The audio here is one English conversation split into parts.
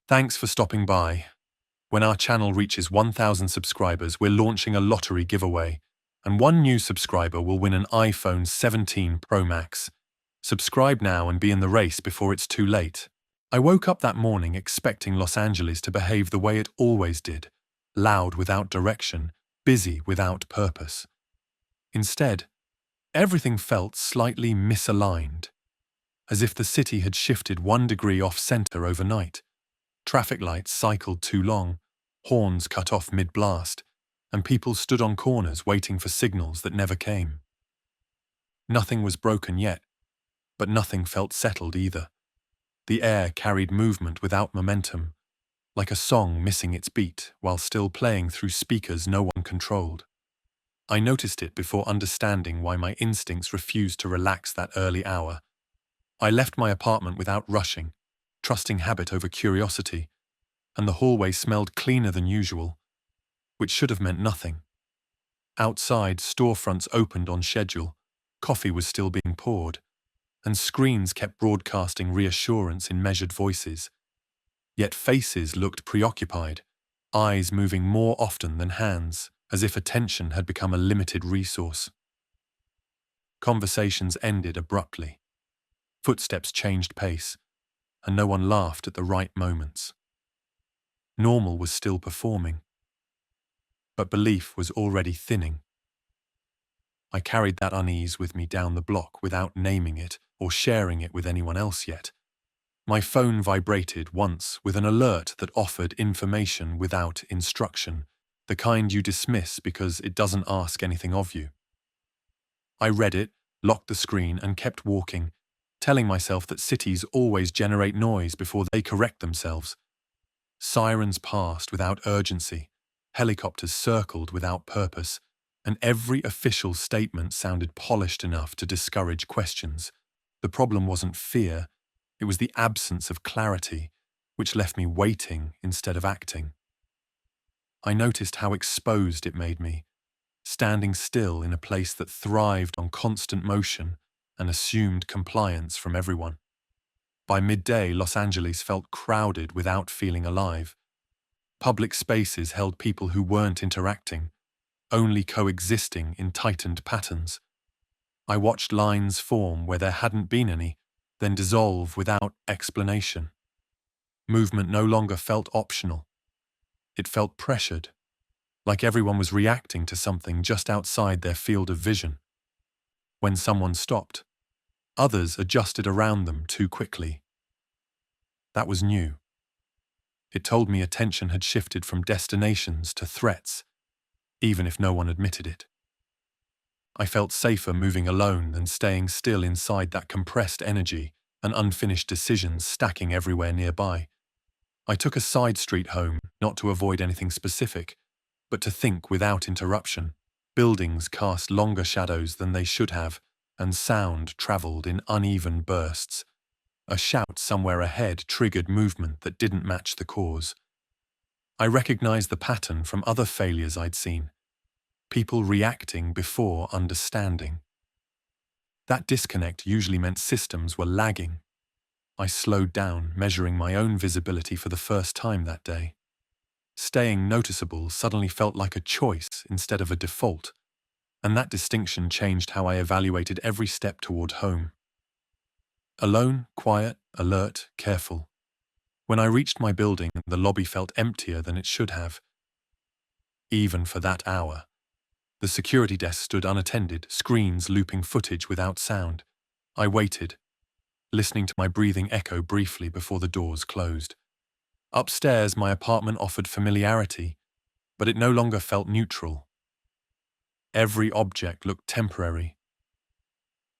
Thanks for stopping by. When our channel reaches 1,000 subscribers, we're launching a lottery giveaway, and one new subscriber will win an iPhone 17 Pro Max. Subscribe now and be in the race before it's too late. I woke up that morning expecting Los Angeles to behave the way it always did, loud without direction, busy without purpose. Instead, everything felt slightly misaligned, as if the city had shifted 1 degree off-center overnight. Traffic lights cycled too long, horns cut off mid-blast, and people stood on corners waiting for signals that never came. Nothing was broken yet, but nothing felt settled either. The air carried movement without momentum, like a song missing its beat while still playing through speakers no one controlled. I noticed it before understanding why my instincts refused to relax that early hour. I left my apartment without rushing, trusting habit over curiosity, and the hallway smelled cleaner than usual, which should have meant nothing. Outside, storefronts opened on schedule, coffee was still being poured, and screens kept broadcasting reassurance in measured voices. Yet faces looked preoccupied, eyes moving more often than hands, as if attention had become a limited resource. Conversations ended abruptly. Footsteps changed pace, and no one laughed at the right moments. Normal was still performing, but belief was already thinning. I carried that unease with me down the block without naming it or sharing it with anyone else yet. My phone vibrated once with an alert that offered information without instruction, the kind you dismiss because it doesn't ask anything of you. I read it, locked the screen, and kept walking, telling myself that cities always generate noise before they correct themselves. Sirens passed without urgency, helicopters circled without purpose, and every official statement sounded polished enough to discourage questions. The problem wasn't fear, it was the absence of clarity, which left me waiting instead of acting. I noticed how exposed it made me, standing still in a place that thrived on constant motion and assumed compliance from everyone. By midday, Los Angeles felt crowded without feeling alive. Public spaces held people who weren't interacting, only coexisting in tightened patterns. I watched lines form where there hadn't been any, then dissolve without explanation. Movement no longer felt optional. It felt pressured, like everyone was reacting to something just outside their field of vision. When someone stopped, others adjusted around them too quickly. That was new. It told me attention had shifted from destinations to threats, even if no one admitted it. I felt safer moving alone than staying still inside that compressed energy and unfinished decisions stacking everywhere nearby. I took a side street home, not to avoid anything specific, but to think without interruption. Buildings cast longer shadows than they should have, and sound traveled in uneven bursts. A shout somewhere ahead triggered movement that didn't match the cause. I recognized the pattern from other failures I'd seen. People reacting before understanding. That disconnect usually meant systems were lagging. I slowed down, measuring my own visibility for the first time that day. Staying noticeable suddenly felt like a choice instead of a default, and that distinction changed how I evaluated every step toward home. Alone, quiet, alert, careful. When I reached my building, the lobby felt emptier than it should have. Even for that hour. The security desk stood unattended, screens looping footage without sound. I waited, listening to my breathing echo briefly before the doors closed. Upstairs, my apartment offered familiarity, but it no longer felt neutral. Every object looked temporary.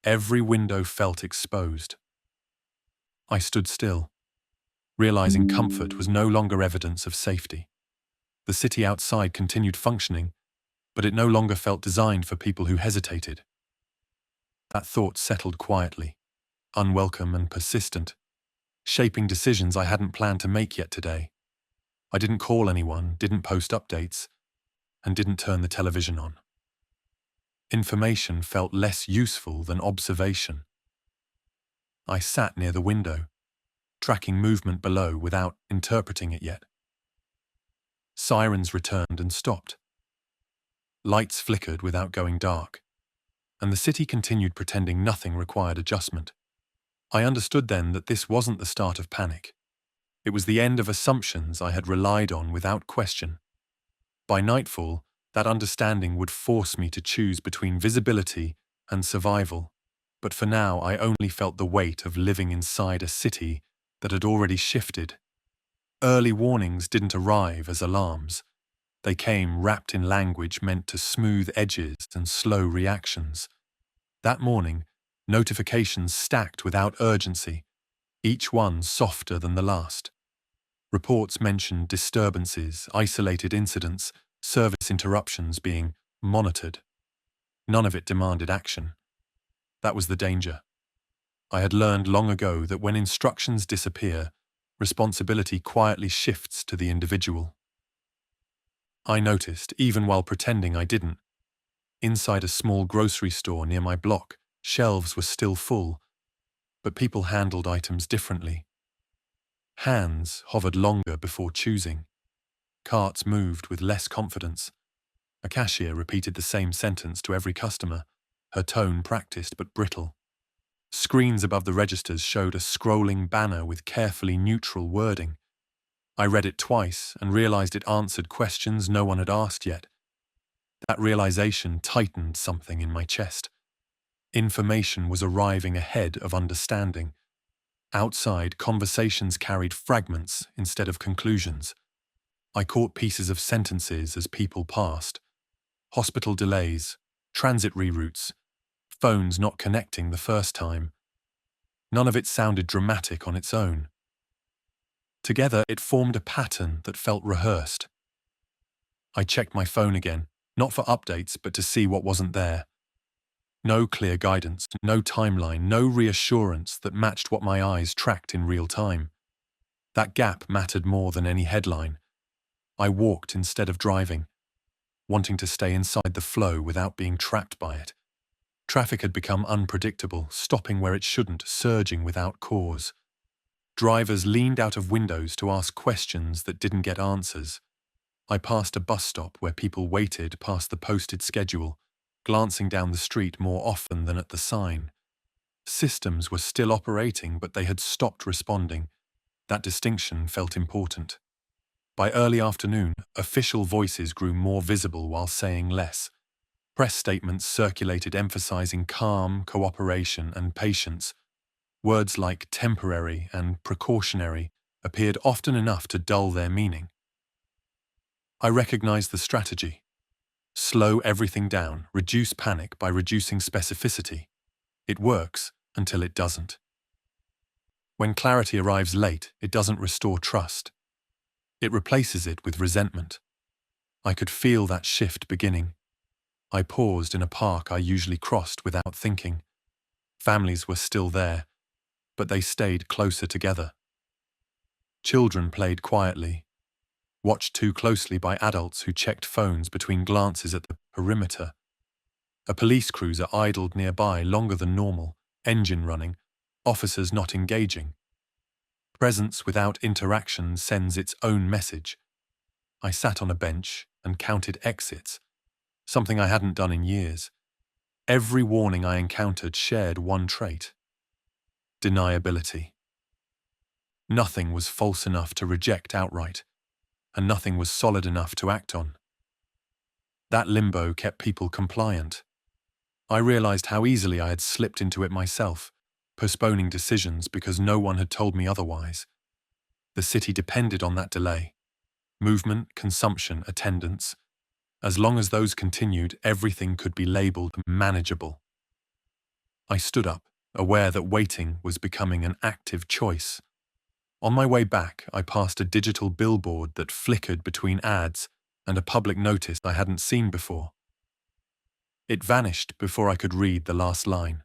Every window felt exposed. I stood still, realizing comfort was no longer evidence of safety. The city outside continued functioning, but it no longer felt designed for people who hesitated. That thought settled quietly, unwelcome and persistent, shaping decisions I hadn't planned to make yet today. I didn't call anyone, didn't post updates, and didn't turn the television on. Information felt less useful than observation. I sat near the window, tracking movement below without interpreting it yet. Sirens returned and stopped. Lights flickered without going dark, and the city continued pretending nothing required adjustment. I understood then that this wasn't the start of panic. It was the end of assumptions I had relied on without question. By nightfall, that understanding would force me to choose between visibility and survival, but for now I only felt the weight of living inside a city that had already shifted. Early warnings didn't arrive as alarms. They came wrapped in language meant to smooth edges and slow reactions. That morning, notifications stacked without urgency, each one softer than the last. Reports mentioned disturbances, isolated incidents, service interruptions being monitored. None of it demanded action. That was the danger. I had learned long ago that when instructions disappear, responsibility quietly shifts to the individual. I noticed, even while pretending I didn't. Inside a small grocery store near my block, shelves were still full, but people handled items differently. Hands hovered longer before choosing. Carts moved with less confidence. A cashier repeated the same sentence to every customer, her tone practiced but brittle. Screens above the registers showed a scrolling banner with carefully neutral wording. I read it twice and realized it answered questions no one had asked yet. That realization tightened something in my chest. Information was arriving ahead of understanding. Outside, conversations carried fragments instead of conclusions. I caught pieces of sentences as people passed. Hospital delays, transit reroutes, phones not connecting the first time. None of it sounded dramatic on its own. Together, it formed a pattern that felt rehearsed. I checked my phone again, not for updates, but to see what wasn't there. No clear guidance, no timeline, no reassurance that matched what my eyes tracked in real time. That gap mattered more than any headline. I walked instead of driving, wanting to stay inside the flow without being trapped by it. Traffic had become unpredictable, stopping where it shouldn't, surging without cause. Drivers leaned out of windows to ask questions that didn't get answers. I passed a bus stop where people waited past the posted schedule, glancing down the street more often than at the sign. Systems were still operating, but they had stopped responding. That distinction felt important. By early afternoon, official voices grew more visible while saying less. Press statements circulated emphasizing calm, cooperation, and patience. Words like temporary and precautionary appeared often enough to dull their meaning. I recognized the strategy. Slow everything down, reduce panic by reducing specificity. It works until it doesn't. When clarity arrives late, it doesn't restore trust. It replaces it with resentment. I could feel that shift beginning. I paused in a park I usually crossed without thinking. Families were still there, but they stayed closer together. Children played quietly, watched too closely by adults who checked phones between glances at the perimeter. A police cruiser idled nearby longer than normal, engine running, officers not engaging. Presence without interaction sends its own message. I sat on a bench and counted exits, something I hadn't done in years. Every warning I encountered shared one trait: deniability. Nothing was false enough to reject outright, and nothing was solid enough to act on. That limbo kept people compliant. I realized how easily I had slipped into it myself, postponing decisions because no one had told me otherwise. The city depended on that delay. Movement, consumption, attendance. As long as those continued, everything could be labeled manageable. I stood up, aware that waiting was becoming an active choice. On my way back, I passed a digital billboard that flickered between ads and a public notice I hadn't seen before. It vanished before I could read the last line.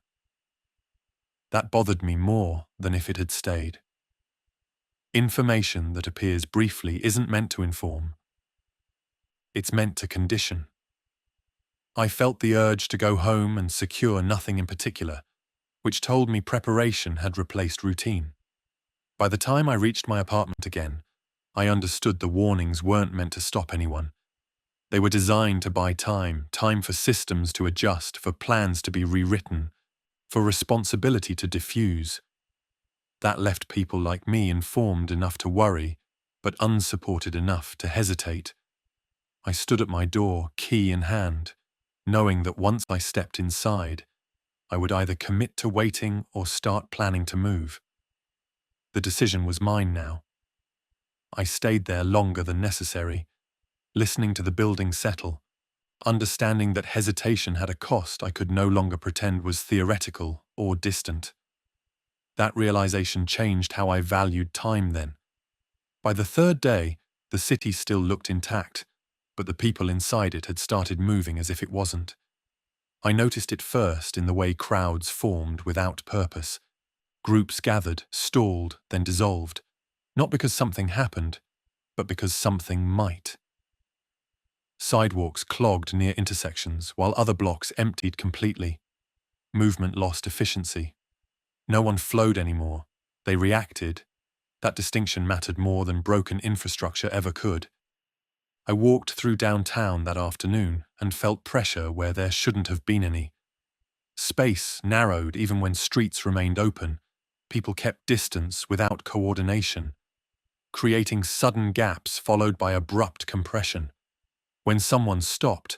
That bothered me more than if it had stayed. Information that appears briefly isn't meant to inform. It's meant to condition. I felt the urge to go home and secure nothing in particular, which told me preparation had replaced routine. By the time I reached my apartment again, I understood the warnings weren't meant to stop anyone. They were designed to buy time, time for systems to adjust, for plans to be rewritten, for responsibility to diffuse. That left people like me informed enough to worry, but unsupported enough to hesitate. I stood at my door, key in hand, knowing that once I stepped inside, I would either commit to waiting or start planning to move. The decision was mine now. I stayed there longer than necessary, listening to the building settle, understanding that hesitation had a cost I could no longer pretend was theoretical or distant. That realization changed how I valued time then. By the third day, the city still looked intact, but the people inside it had started moving as if it wasn't. I noticed it first in the way crowds formed without purpose. Groups gathered, stalled, then dissolved, not because something happened, but because something might. Sidewalks clogged near intersections, while other blocks emptied completely. Movement lost efficiency. No one flowed anymore. They reacted. That distinction mattered more than broken infrastructure ever could. I walked through downtown that afternoon and felt pressure where there shouldn't have been any. Space narrowed even when streets remained open. People kept distance without coordination, creating sudden gaps followed by abrupt compression. When someone stopped,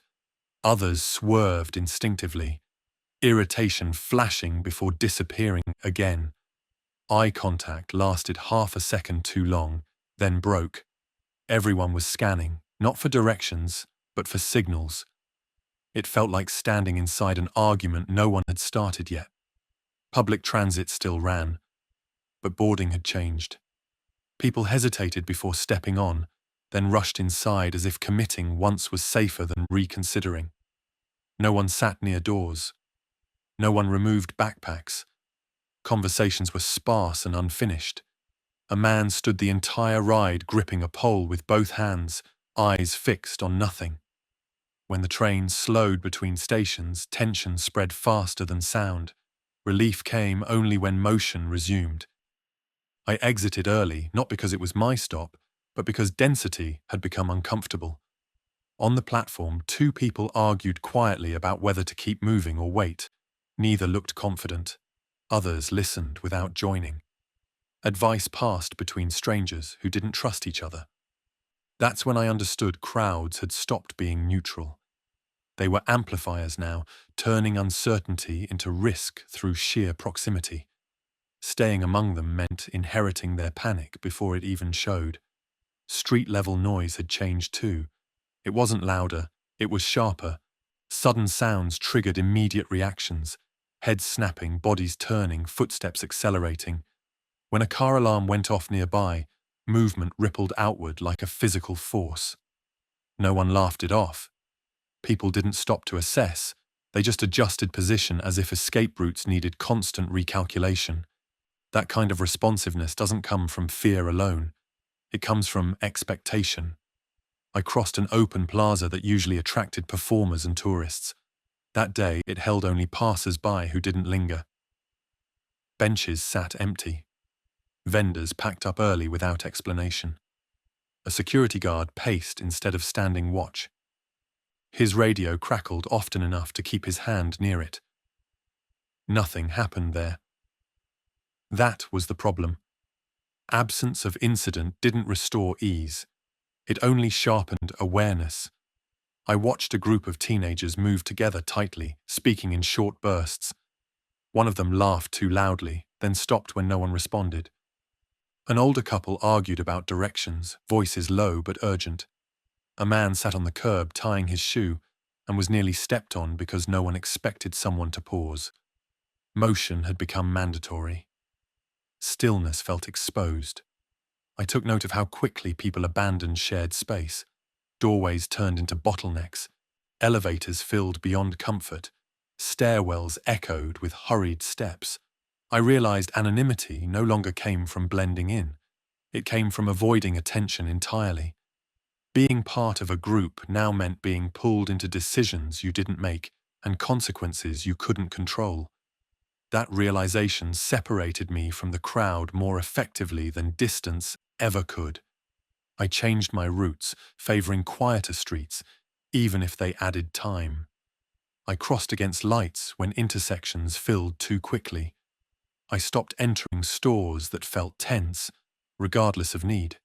others swerved instinctively, irritation flashing before disappearing again. Eye contact lasted half a second too long, then broke. Everyone was scanning, not for directions, but for signals. It felt like standing inside an argument no one had started yet. Public transit still ran, but boarding had changed. People hesitated before stepping on, then rushed inside as if committing once was safer than reconsidering. No one sat near doors. No one removed backpacks. Conversations were sparse and unfinished. A man stood the entire ride gripping a pole with both hands, eyes fixed on nothing. When the train slowed between stations, tension spread faster than sound. Relief came only when motion resumed. I exited early, not because it was my stop, but because density had become uncomfortable. On the platform, two people argued quietly about whether to keep moving or wait. Neither looked confident. Others listened without joining. Advice passed between strangers who didn't trust each other. That's when I understood crowds had stopped being neutral. They were amplifiers now, turning uncertainty into risk through sheer proximity. Staying among them meant inheriting their panic before it even showed. Street-level noise had changed too. It wasn't louder, it was sharper. Sudden sounds triggered immediate reactions. Heads snapping, bodies turning, footsteps accelerating. When a car alarm went off nearby, movement rippled outward like a physical force. No one laughed it off. People didn't stop to assess. They just adjusted position as if escape routes needed constant recalculation. That kind of responsiveness doesn't come from fear alone. It comes from expectation. I crossed an open plaza that usually attracted performers and tourists. That day, it held only passers-by who didn't linger. Benches sat empty. Vendors packed up early without explanation. A security guard paced instead of standing watch. His radio crackled often enough to keep his hand near it. Nothing happened there. That was the problem. Absence of incident didn't restore ease. It only sharpened awareness. I watched a group of teenagers move together tightly, speaking in short bursts. One of them laughed too loudly, then stopped when no one responded. An older couple argued about directions, voices low but urgent. A man sat on the curb tying his shoe and was nearly stepped on because no one expected someone to pause. Motion had become mandatory. Stillness felt exposed. I took note of how quickly people abandoned shared space. Doorways turned into bottlenecks. Elevators filled beyond comfort. Stairwells echoed with hurried steps. I realized anonymity no longer came from blending in. It came from avoiding attention entirely. Being part of a group now meant being pulled into decisions you didn't make and consequences you couldn't control. That realization separated me from the crowd more effectively than distance ever could. I changed my routes, favoring quieter streets, even if they added time. I crossed against lights when intersections filled too quickly. I stopped entering stores that felt tense, regardless of need.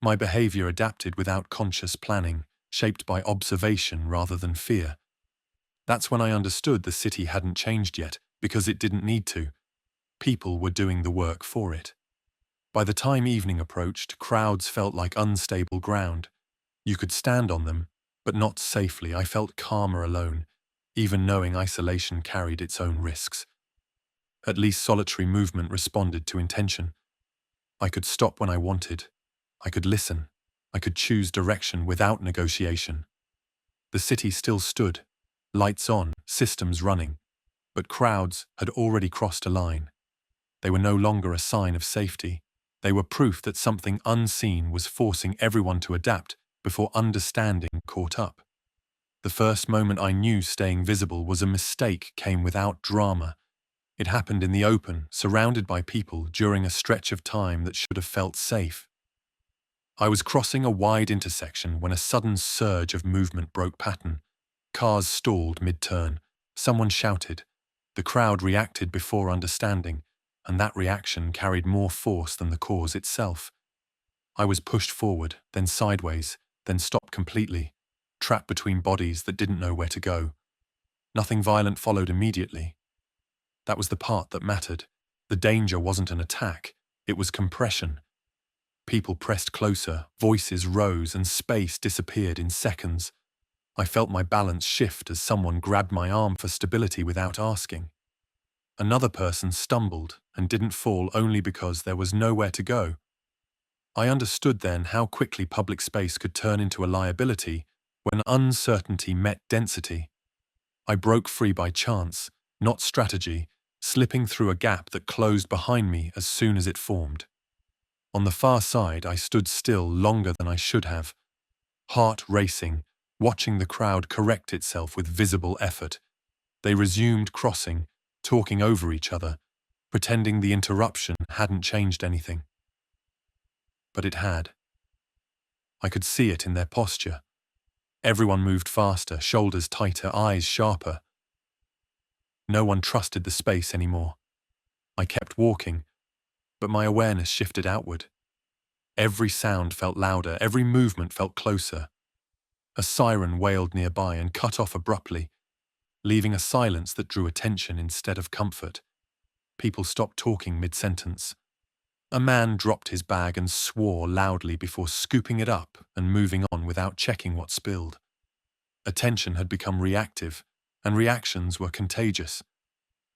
My behavior adapted without conscious planning, shaped by observation rather than fear. That's when I understood the city hadn't changed yet, because it didn't need to. People were doing the work for it. By the time evening approached, crowds felt like unstable ground. You could stand on them, but not safely. I felt calmer alone, even knowing isolation carried its own risks. At least solitary movement responded to intention. I could stop when I wanted. I could listen. I could choose direction without negotiation. The city still stood, lights on, systems running, but crowds had already crossed a line. They were no longer a sign of safety. They were proof that something unseen was forcing everyone to adapt before understanding caught up. The first moment I knew staying visible was a mistake came without drama. It happened in the open, surrounded by people during a stretch of time that should have felt safe. I was crossing a wide intersection when a sudden surge of movement broke pattern. Cars stalled mid-turn. Someone shouted. The crowd reacted before understanding, and that reaction carried more force than the cause itself. I was pushed forward, then sideways, then stopped completely, trapped between bodies that didn't know where to go. Nothing violent followed immediately. That was the part that mattered. The danger wasn't an attack, it was compression. People pressed closer, voices rose, and space disappeared in seconds. I felt my balance shift as someone grabbed my arm for stability without asking. Another person stumbled and didn't fall only because there was nowhere to go. I understood then how quickly public space could turn into a liability when uncertainty met density. I broke free by chance, not strategy, slipping through a gap that closed behind me as soon as it formed. On the far side, I stood still longer than I should have, heart racing, watching the crowd correct itself with visible effort. They resumed crossing, talking over each other, pretending the interruption hadn't changed anything. But it had. I could see it in their posture. Everyone moved faster, shoulders tighter, eyes sharper. No one trusted the space anymore. I kept walking, but my awareness shifted outward. Every sound felt louder, every movement felt closer. A siren wailed nearby and cut off abruptly, leaving a silence that drew attention instead of comfort. People stopped talking mid-sentence. A man dropped his bag and swore loudly before scooping it up and moving on without checking what spilled. Attention had become reactive, and reactions were contagious.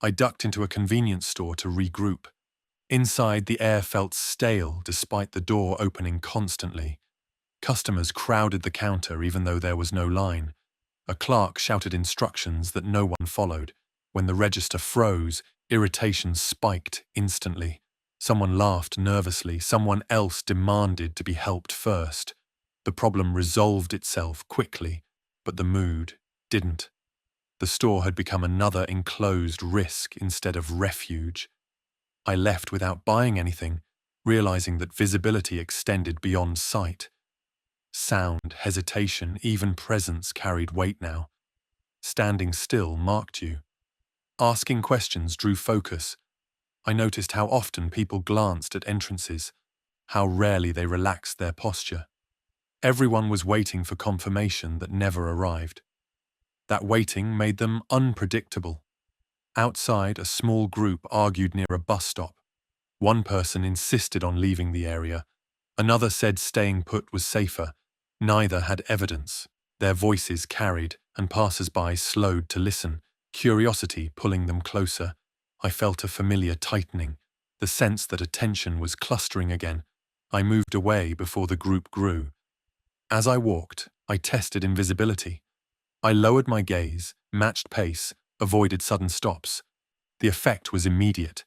I ducked into a convenience store to regroup. Inside, the air felt stale despite the door opening constantly. Customers crowded the counter even though there was no line. A clerk shouted instructions that no one followed. When the register froze, irritation spiked instantly. Someone laughed nervously. Someone else demanded to be helped first. The problem resolved itself quickly, but the mood didn't. The store had become another enclosed risk instead of refuge. I left without buying anything, realizing that visibility extended beyond sight. Sound, hesitation, even presence carried weight now. Standing still marked you. Asking questions drew focus. I noticed how often people glanced at entrances, how rarely they relaxed their posture. Everyone was waiting for confirmation that never arrived. That waiting made them unpredictable. Outside, a small group argued near a bus stop. One person insisted on leaving the area. Another said staying put was safer. Neither had evidence. Their voices carried, and passers-by slowed to listen, curiosity pulling them closer. I felt a familiar tightening, the sense that attention was clustering again. I moved away before the group grew. As I walked, I tested invisibility. I lowered my gaze, matched pace, avoided sudden stops. The effect was immediate.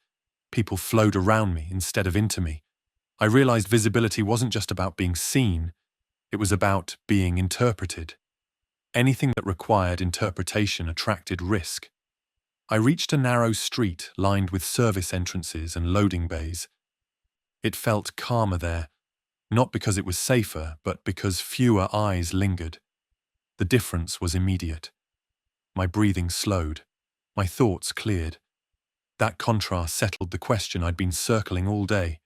People flowed around me instead of into me. I realized visibility wasn't just about being seen, it was about being interpreted. Anything that required interpretation attracted risk. I reached a narrow street lined with service entrances and loading bays. It felt calmer there, not because it was safer, but because fewer eyes lingered. The difference was immediate. My breathing slowed. My thoughts cleared. That contrast settled the question I'd been circling all day.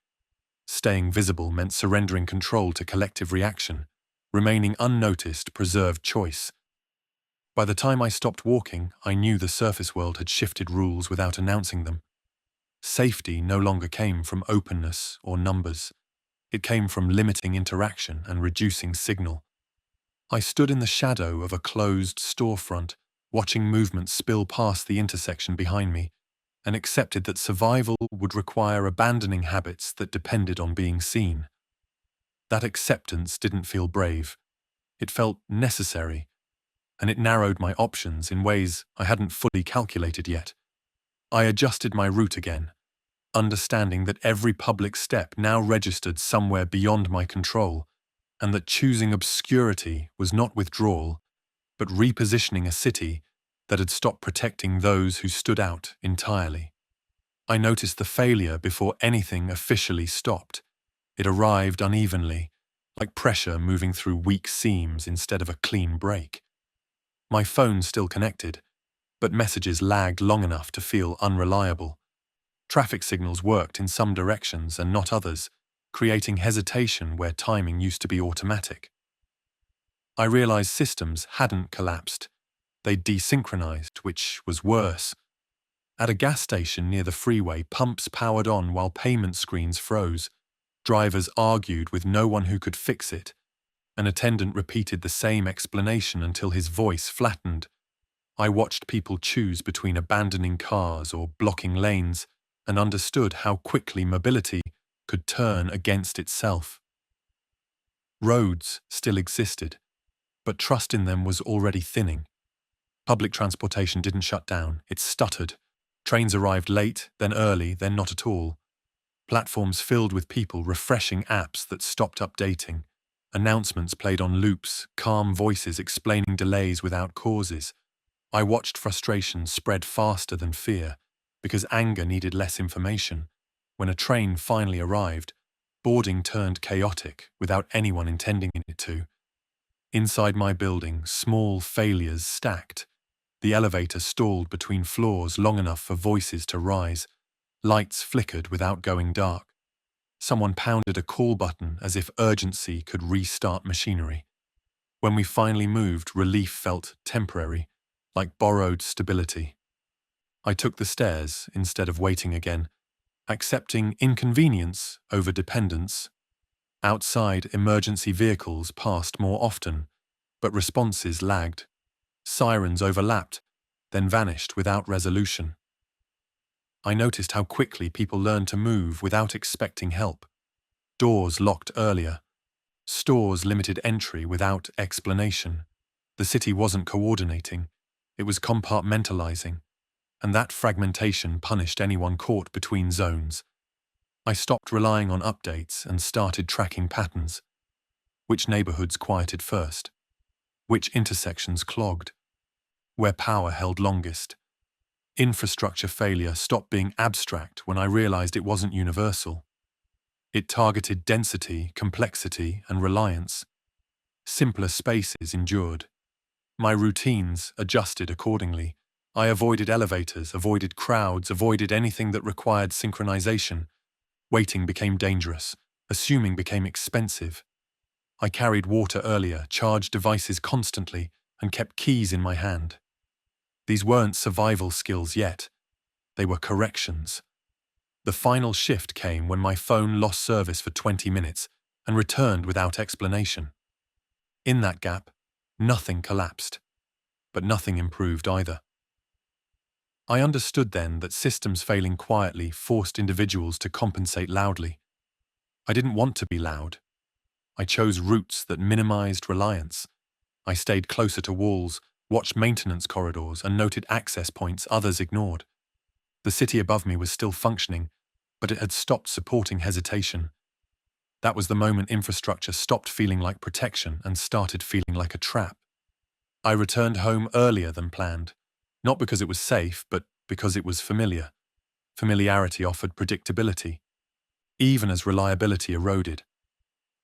Staying visible meant surrendering control to collective reaction. Remaining unnoticed preserved choice. By the time I stopped walking, I knew the surface world had shifted rules without announcing them. Safety no longer came from openness or numbers. It came from limiting interaction and reducing signal. I stood in the shadow of a closed storefront, watching movement spill past the intersection behind me, and accepted that survival would require abandoning habits that depended on being seen. That acceptance didn't feel brave. It felt necessary, and it narrowed my options in ways I hadn't fully calculated yet. I adjusted my route again, understanding that every public step now registered somewhere beyond my control, and that choosing obscurity was not withdrawal, but repositioning a city that had stopped protecting those who stood out entirely. I noticed the failure before anything officially stopped. It arrived unevenly, like pressure moving through weak seams instead of a clean break. My phone still connected, but messages lagged long enough to feel unreliable. Traffic signals worked in some directions and not others, creating hesitation where timing used to be automatic. I realized systems hadn't collapsed. They'd desynchronized, which was worse. At a gas station near the freeway, pumps powered on while payment screens froze. Drivers argued with no one who could fix it. An attendant repeated the same explanation until his voice flattened. I watched people choose between abandoning cars or blocking lanes and understood how quickly mobility could turn against itself. Roads still existed, but trust in them was already thinning. Public transportation didn't shut down, it stuttered. Trains arrived late, then early, then not at all. Platforms filled with people refreshing apps that stopped updating. Announcements played on loops, calm voices explaining delays without causes. I watched frustration spread faster than fear, because anger needed less information. When a train finally arrived, boarding turned chaotic without anyone intending it to. Inside my building, small failures stacked. The elevator stalled between floors long enough for voices to rise. Lights flickered without going dark. Someone pounded a call button as if urgency could restart machinery. When we finally moved, relief felt temporary, like borrowed stability. I took the stairs instead of waiting again, accepting inconvenience over dependence. Outside, emergency vehicles passed more often, but responses lagged. Sirens overlapped, then vanished without resolution. I noticed how quickly people learned to move without expecting help. Doors locked earlier. Stores limited entry without explanation. The city wasn't coordinating, it was compartmentalizing, and that fragmentation punished anyone caught between zones. I stopped relying on updates and started tracking patterns. Which neighborhoods quieted first? Which intersections clogged? Where power held longest? Infrastructure failure stopped being abstract when I realized it wasn't universal. It targeted density, complexity, and reliance. Simpler spaces endured. My routines adjusted accordingly. I avoided elevators, avoided crowds, avoided anything that required synchronization. Waiting became dangerous. Assuming became expensive. I carried water earlier, charged devices constantly, and kept keys in my hand. These weren't survival skills yet. They were corrections. The final shift came when my phone lost service for 20 minutes and returned without explanation. In that gap, nothing collapsed, but nothing improved either. I understood then that systems failing quietly forced individuals to compensate loudly. I didn't want to be loud. I chose routes that minimized reliance. I stayed closer to walls, watched maintenance corridors, and noted access points others ignored. The city above me was still functioning, but it had stopped supporting hesitation. That was the moment infrastructure stopped feeling like protection and started feeling like a trap. I returned home earlier than planned, not because it was safe, but because it was familiar. Familiarity offered predictability, even as reliability eroded.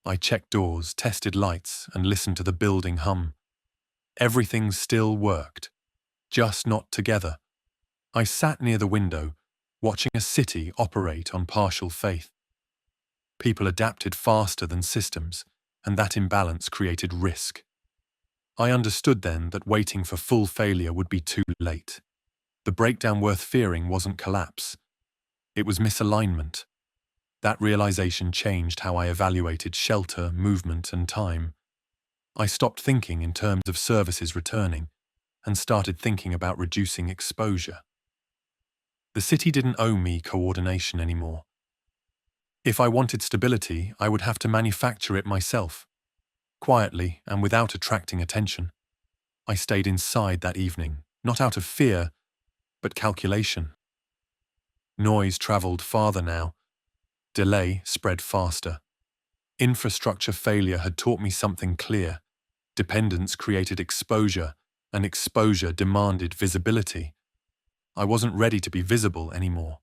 I checked doors, tested lights, and listened to the building hum. Everything still worked, just not together. I sat near the window, watching a city operate on partial faith. People adapted faster than systems, and that imbalance created risk. I understood then that waiting for full failure would be too late. The breakdown worth fearing wasn't collapse. It was misalignment. That realization changed how I evaluated shelter, movement, and time. I stopped thinking in terms of services returning and started thinking about reducing exposure. The city didn't owe me coordination anymore. If I wanted stability, I would have to manufacture it myself, quietly and without attracting attention. I stayed inside that evening, not out of fear, but calculation. Noise traveled farther now. Delay spread faster. Infrastructure failure had taught me something clear. Dependence created exposure, and exposure demanded visibility. I wasn't ready to be visible anymore.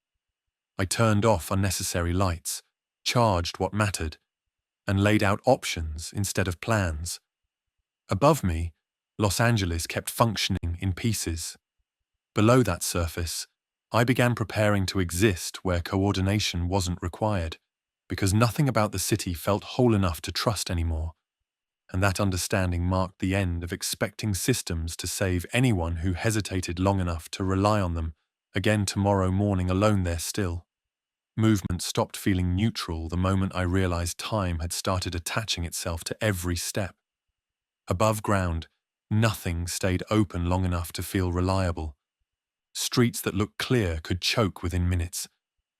I turned off unnecessary lights, charged what mattered, and laid out options instead of plans. Above me, Los Angeles kept functioning in pieces. Below that surface, I began preparing to exist where coordination wasn't required, because nothing about the city felt whole enough to trust anymore. And that understanding marked the end of expecting systems to save anyone who hesitated long enough to rely on them again tomorrow morning alone there still. Movement stopped feeling neutral the moment I realized time had started attaching itself to every step. Above ground, nothing stayed open long enough to feel reliable. Streets that looked clear could choke within minutes.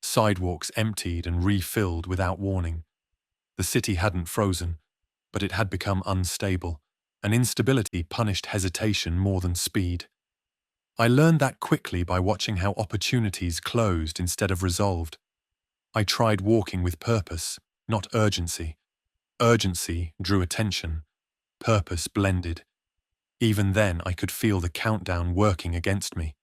Sidewalks emptied and refilled without warning. The city hadn't frozen, but it had become unstable, and instability punished hesitation more than speed. I learned that quickly by watching how opportunities closed instead of resolved. I tried walking with purpose, not urgency. Urgency drew attention. Purpose blended. Even then, I could feel the countdown working against me.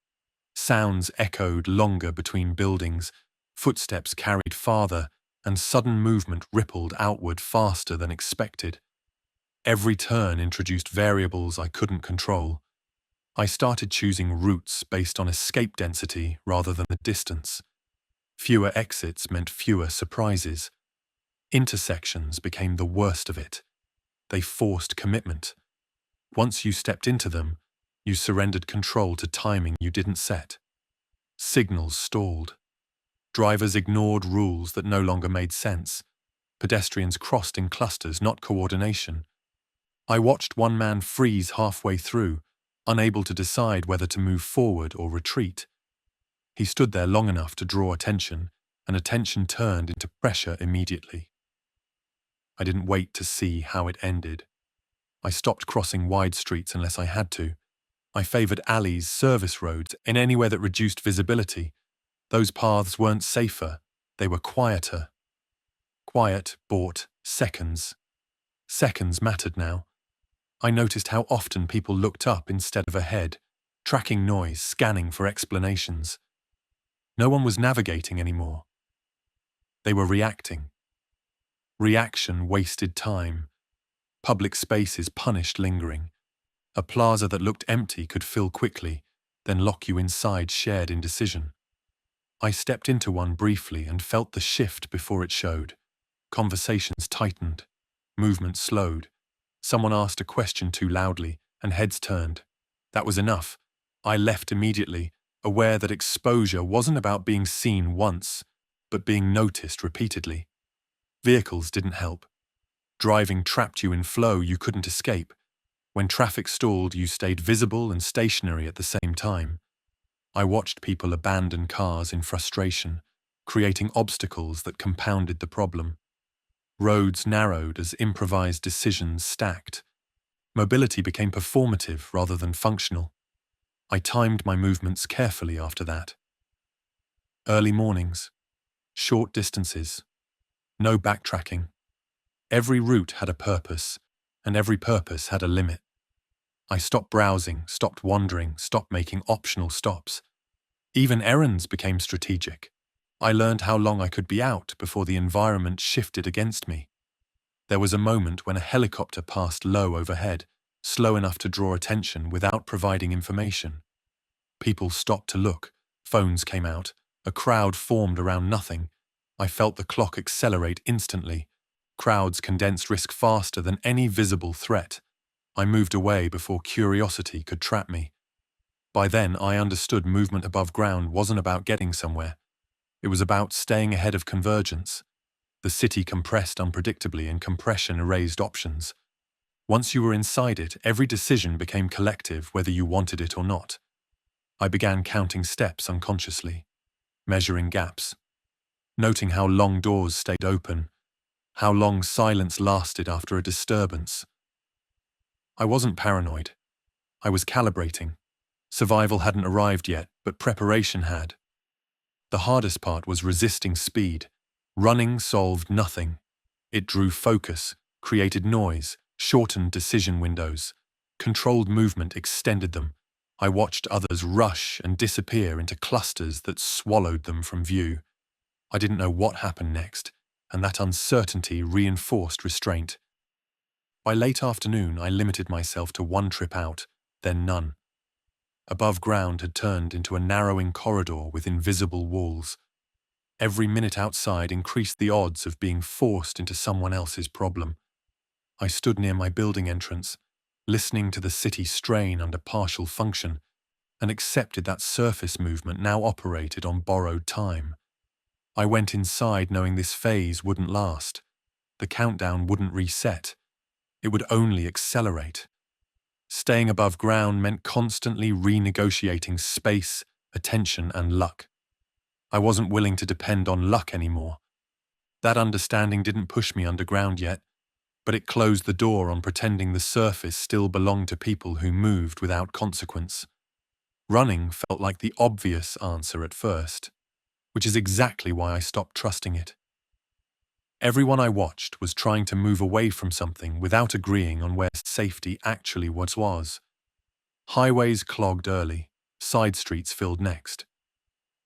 Sounds echoed longer between buildings, footsteps carried farther, and sudden movement rippled outward faster than expected. Every turn introduced variables I couldn't control. I started choosing routes based on escape density rather than the distance. Fewer exits meant fewer surprises. Intersections became the worst of it. They forced commitment. Once you stepped into them, you surrendered control to timing you didn't set. Signals stalled. Drivers ignored rules that no longer made sense. Pedestrians crossed in clusters, not coordination. I watched one man freeze halfway through, unable to decide whether to move forward or retreat. He stood there long enough to draw attention, and attention turned into pressure immediately. I didn't wait to see how it ended. I stopped crossing wide streets unless I had to. I favored alleys, service roads, and anywhere that reduced visibility. Those paths weren't safer, they were quieter. Quiet bought seconds. Seconds mattered now. I noticed how often people looked up instead of ahead, tracking noise, scanning for explanations. No one was navigating anymore. They were reacting. Reaction wasted time. Public spaces punished lingering. A plaza that looked empty could fill quickly, then lock you inside shared indecision. I stepped into one briefly and felt the shift before it showed. Conversations tightened. Movement slowed. Someone asked a question too loudly, and heads turned. That was enough. I left immediately, aware that exposure wasn't about being seen once, but being noticed repeatedly. Vehicles didn't help. Driving trapped you in flow you couldn't escape. When traffic stalled, you stayed visible and stationary at the same time. I watched people abandon cars in frustration, creating obstacles that compounded the problem. Roads narrowed as improvised decisions stacked. Mobility became performative rather than functional. I timed my movements carefully after that. Early mornings, short distances, no backtracking. Every route had a purpose, and every purpose had a limit. I stopped browsing, stopped wandering, stopped making optional stops. Even errands became strategic. I learned how long I could be out before the environment shifted against me. There was a moment when a helicopter passed low overhead, slow enough to draw attention without providing information. People stopped to look, phones came out, a crowd formed around nothing. I felt the clock accelerate instantly. Crowds condensed risk faster than any visible threat. I moved away before curiosity could trap me. By then, I understood movement above ground wasn't about getting somewhere. It was about staying ahead of convergence. The city compressed unpredictably, and compression erased options. Once you were inside it, every decision became collective, whether you wanted it or not. I began counting steps unconsciously, measuring gaps, noting how long doors stayed open, how long silence lasted after a disturbance. I wasn't paranoid. I was calibrating. Survival hadn't arrived yet, but preparation had. The hardest part was resisting speed. Running solved nothing. It drew focus, created noise, shortened decision windows. Controlled movement extended them. I watched others rush and disappear into clusters that swallowed them from view. I didn't know what happened next, and that uncertainty reinforced restraint. By late afternoon, I limited myself to one trip out, then none. Above ground had turned into a narrowing corridor with invisible walls. Every minute outside increased the odds of being forced into someone else's problem. I stood near my building entrance, listening to the city strain under partial function, and accepted that surface movement now operated on borrowed time. I went inside knowing this phase wouldn't last. The countdown wouldn't reset. It would only accelerate. Staying above ground meant constantly renegotiating space, attention, and luck. I wasn't willing to depend on luck anymore. That understanding didn't push me underground yet, but it closed the door on pretending the surface still belonged to people who moved without consequence. Running felt like the obvious answer at first, which is exactly why I stopped trusting it. Everyone I watched was trying to move away from something without agreeing on where safety actually was. Highways clogged early, side streets filled next.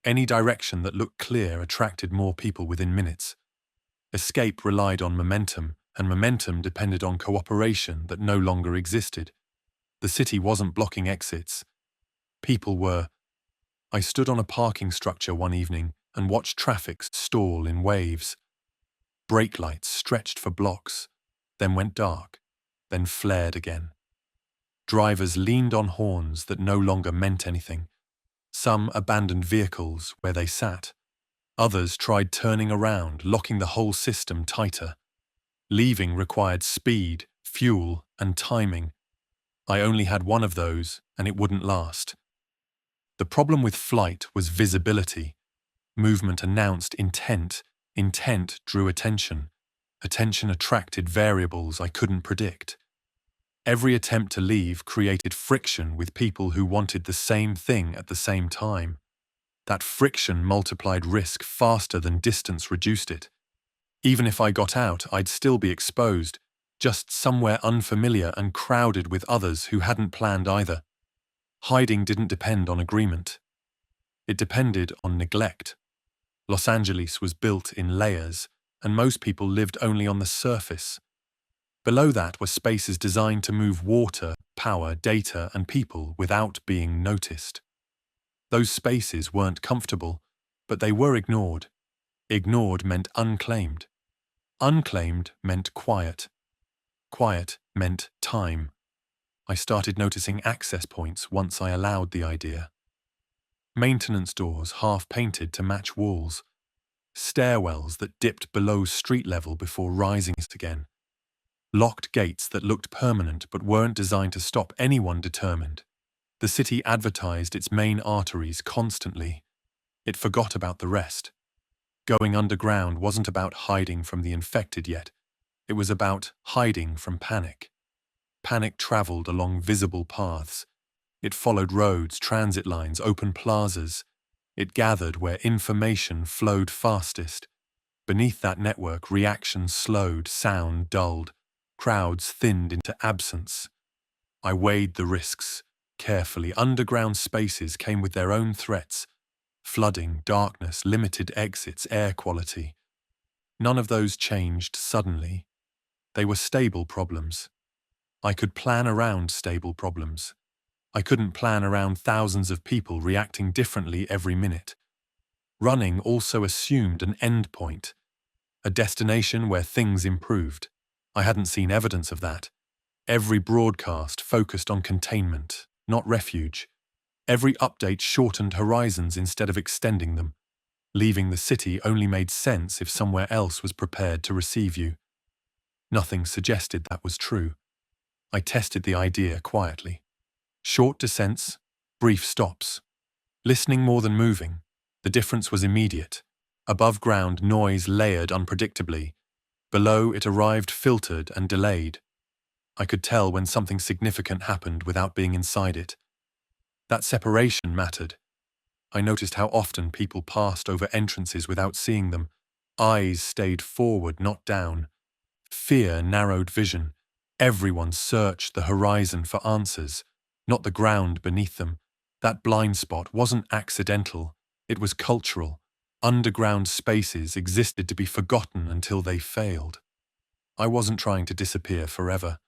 Any direction that looked clear attracted more people within minutes. Escape relied on momentum, and momentum depended on cooperation that no longer existed. The city wasn't blocking exits. People were. I stood on a parking structure one evening and watched traffic stall in waves. Brake lights stretched for blocks, then went dark, then flared again. Drivers leaned on horns that no longer meant anything. Some abandoned vehicles where they sat. Others tried turning around, locking the whole system tighter. Leaving required speed, fuel, and timing. I only had one of those, and it wouldn't last. The problem with flight was visibility. Movement announced intent. Intent drew attention. Attention attracted variables I couldn't predict. Every attempt to leave created friction with people who wanted the same thing at the same time. That friction multiplied risk faster than distance reduced it. Even if I got out, I'd still be exposed, just somewhere unfamiliar and crowded with others who hadn't planned either. Hiding didn't depend on agreement. It depended on neglect. Los Angeles was built in layers, and most people lived only on the surface. Below that were spaces designed to move water, power, data, and people without being noticed. Those spaces weren't comfortable, but they were ignored. Ignored meant unclaimed. Unclaimed meant quiet. Quiet meant time. I started noticing access points once I allowed the idea. Maintenance doors half-painted to match walls. Stairwells that dipped below street level before rising again. Locked gates that looked permanent but weren't designed to stop anyone determined. The city advertised its main arteries constantly. It forgot about the rest. Going underground wasn't about hiding from the infected yet. It was about hiding from panic. Panic traveled along visible paths. It followed roads, transit lines, open plazas. It gathered where information flowed fastest. Beneath that network, reaction slowed, sound dulled. Crowds thinned into absence. I weighed the risks. Carefully, underground spaces came with their own threats. Flooding, darkness, limited exits, air quality. None of those changed suddenly. They were stable problems. I could plan around stable problems. I couldn't plan around thousands of people reacting differently every minute. Running also assumed an end point, a destination where things improved. I hadn't seen evidence of that. Every broadcast focused on containment, not refuge. Every update shortened horizons instead of extending them. Leaving the city only made sense if somewhere else was prepared to receive you. Nothing suggested that was true. I tested the idea quietly. Short descents, brief stops. Listening more than moving. The difference was immediate. Above ground, noise layered unpredictably. Below, it arrived filtered and delayed. I could tell when something significant happened without being inside it. That separation mattered. I noticed how often people passed over entrances without seeing them. Eyes stayed forward, not down. Fear narrowed vision. Everyone searched the horizon for answers, not the ground beneath them. That blind spot wasn't accidental, it was cultural. Underground spaces existed to be forgotten until they failed. I wasn't trying to disappear forever.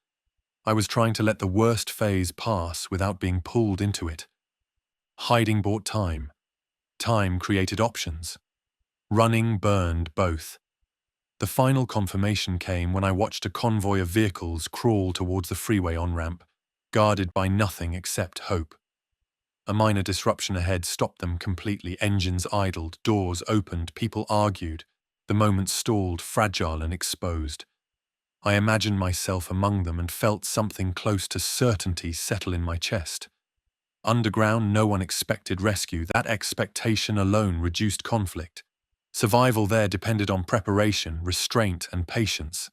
I was trying to let the worst phase pass without being pulled into it. Hiding bought time. Time created options. Running burned both. The final confirmation came when I watched a convoy of vehicles crawl towards the freeway on-ramp, guarded by nothing except hope. A minor disruption ahead stopped them completely. Engines idled, doors opened, people argued. The moment stalled, fragile and exposed. I imagined myself among them and felt something close to certainty settle in my chest. Underground, no one expected rescue. That expectation alone reduced conflict. Survival there depended on preparation, restraint, and patience.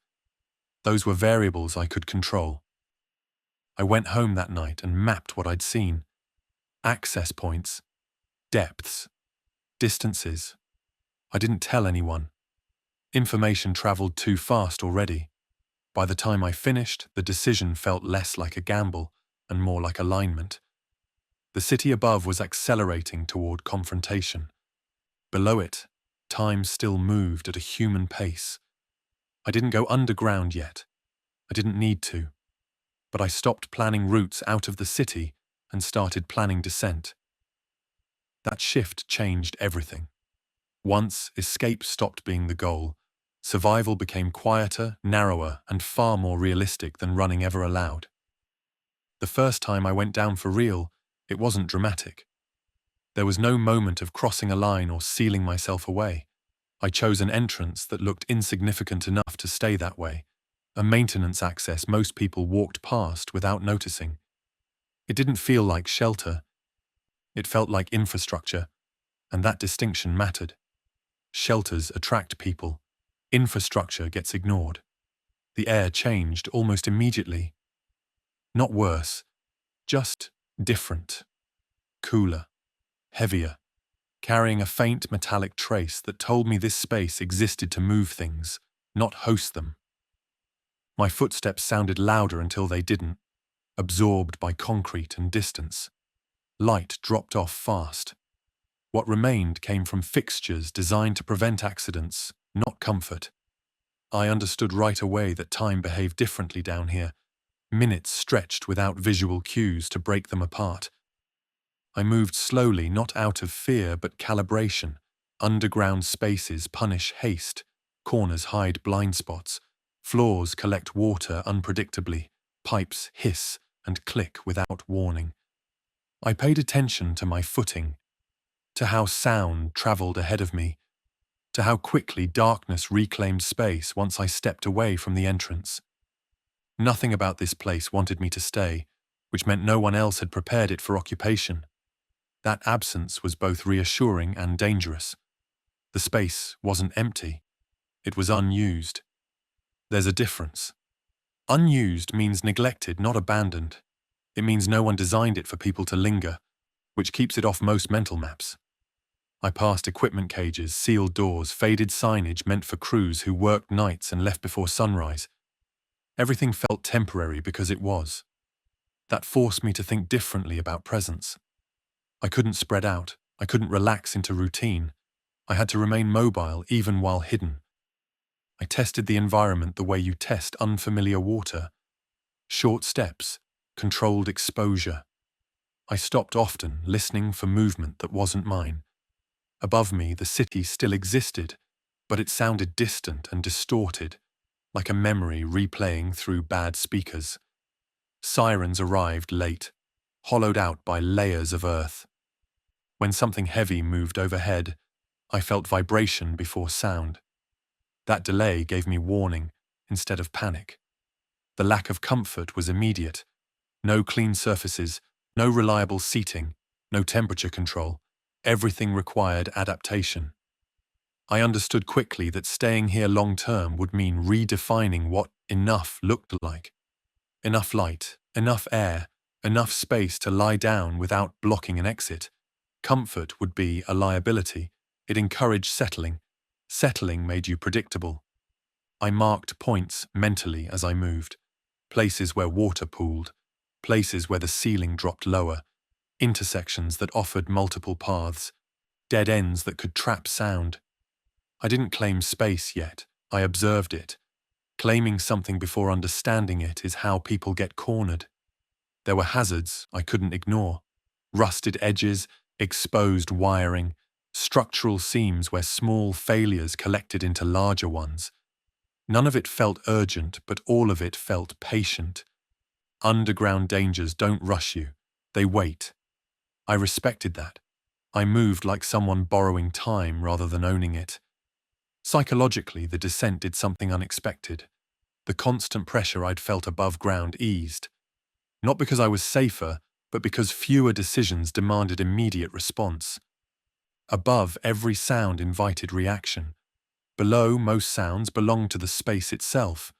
Those were variables I could control. I went home that night and mapped what I'd seen. Access points, depths, distances. I didn't tell anyone. Information traveled too fast already. By the time I finished, the decision felt less like a gamble and more like alignment. The city above was accelerating toward confrontation. Below it, time still moved at a human pace. I didn't go underground yet. I didn't need to. But I stopped planning routes out of the city and started planning descent. That shift changed everything. Once escape stopped being the goal, survival became quieter, narrower, and far more realistic than running ever allowed. The first time I went down for real, it wasn't dramatic. There was no moment of crossing a line or sealing myself away. I chose an entrance that looked insignificant enough to stay that way, a maintenance access most people walked past without noticing. It didn't feel like shelter. It felt like infrastructure, and that distinction mattered. Shelters attract people. Infrastructure gets ignored. The air changed almost immediately. Not worse, just different. Cooler, heavier, carrying a faint metallic trace that told me this space existed to move things, not host them. My footsteps sounded louder until they didn't, absorbed by concrete and distance. Light dropped off fast. What remained came from fixtures designed to prevent accidents, not comfort. I understood right away that time behaved differently down here. Minutes stretched without visual cues to break them apart. I moved slowly, not out of fear but calibration. Underground spaces punish haste. Corners hide blind spots. Floors collect water unpredictably. Pipes hiss and click without warning. I paid attention to my footing, to how sound traveled ahead of me, to how quickly darkness reclaimed space once I stepped away from the entrance. Nothing about this place wanted me to stay, which meant no one else had prepared it for occupation. That absence was both reassuring and dangerous. The space wasn't empty. It was unused. There's a difference. Unused means neglected, not abandoned. It means no one designed it for people to linger, which keeps it off most mental maps. I passed equipment cages, sealed doors, faded signage meant for crews who worked nights and left before sunrise. Everything felt temporary because it was. That forced me to think differently about presence. I couldn't spread out. I couldn't relax into routine. I had to remain mobile even while hidden. I tested the environment the way you test unfamiliar water. Short steps, controlled exposure. I stopped often, listening for movement that wasn't mine. Above me, the city still existed, but it sounded distant and distorted, like a memory replaying through bad speakers. Sirens arrived late, hollowed out by layers of earth. When something heavy moved overhead, I felt vibration before sound. That delay gave me warning instead of panic. The lack of comfort was immediate. No clean surfaces, no reliable seating, no temperature control. Everything required adaptation. I understood quickly that staying here long-term would mean redefining what enough looked like. Enough light, enough air, enough space to lie down without blocking an exit. Comfort would be a liability. It encouraged settling. Settling made you predictable. I marked points mentally as I moved. Places where water pooled. Places where the ceiling dropped lower. Intersections that offered multiple paths. Dead ends that could trap sound. I didn't claim space yet. I observed it. Claiming something before understanding it is how people get cornered. There were hazards I couldn't ignore. Rusted edges, exposed wiring, structural seams where small failures collected into larger ones. None of it felt urgent, but all of it felt patient. Underground dangers don't rush you. They wait. I respected that. I moved like someone borrowing time rather than owning it. Psychologically, the descent did something unexpected. The constant pressure I'd felt above ground eased. Not because I was safer, but because fewer decisions demanded immediate response. Above, every sound invited reaction. Below, most sounds belonged to the space itself.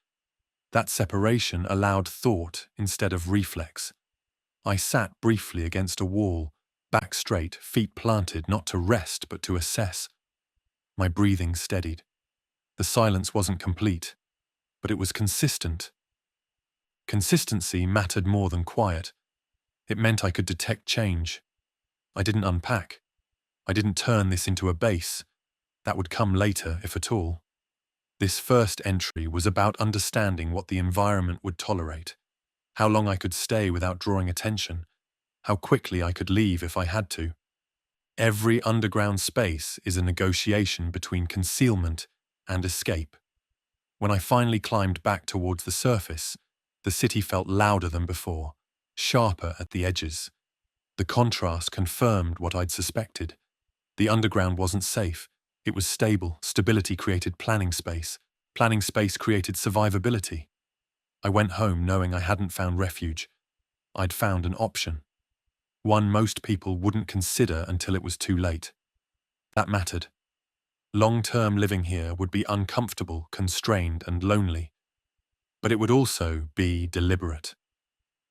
That separation allowed thought instead of reflex. I sat briefly against a wall, back straight, feet planted, not to rest but to assess. My breathing steadied. The silence wasn't complete, but it was consistent. Consistency mattered more than quiet. It meant I could detect change. I didn't unpack. I didn't turn this into a base. That would come later, if at all. This first entry was about understanding what the environment would tolerate, how long I could stay without drawing attention, how quickly I could leave if I had to. Every underground space is a negotiation between concealment and escape. When I finally climbed back towards the surface, the city felt louder than before, sharper at the edges. The contrast confirmed what I'd suspected. The underground wasn't safe. It was stable. Stability created planning space. Planning space created survivability. I went home knowing I hadn't found refuge. I'd found an option. One most people wouldn't consider until it was too late. That mattered. Long-term living here would be uncomfortable, constrained, and lonely. But it would also be deliberate.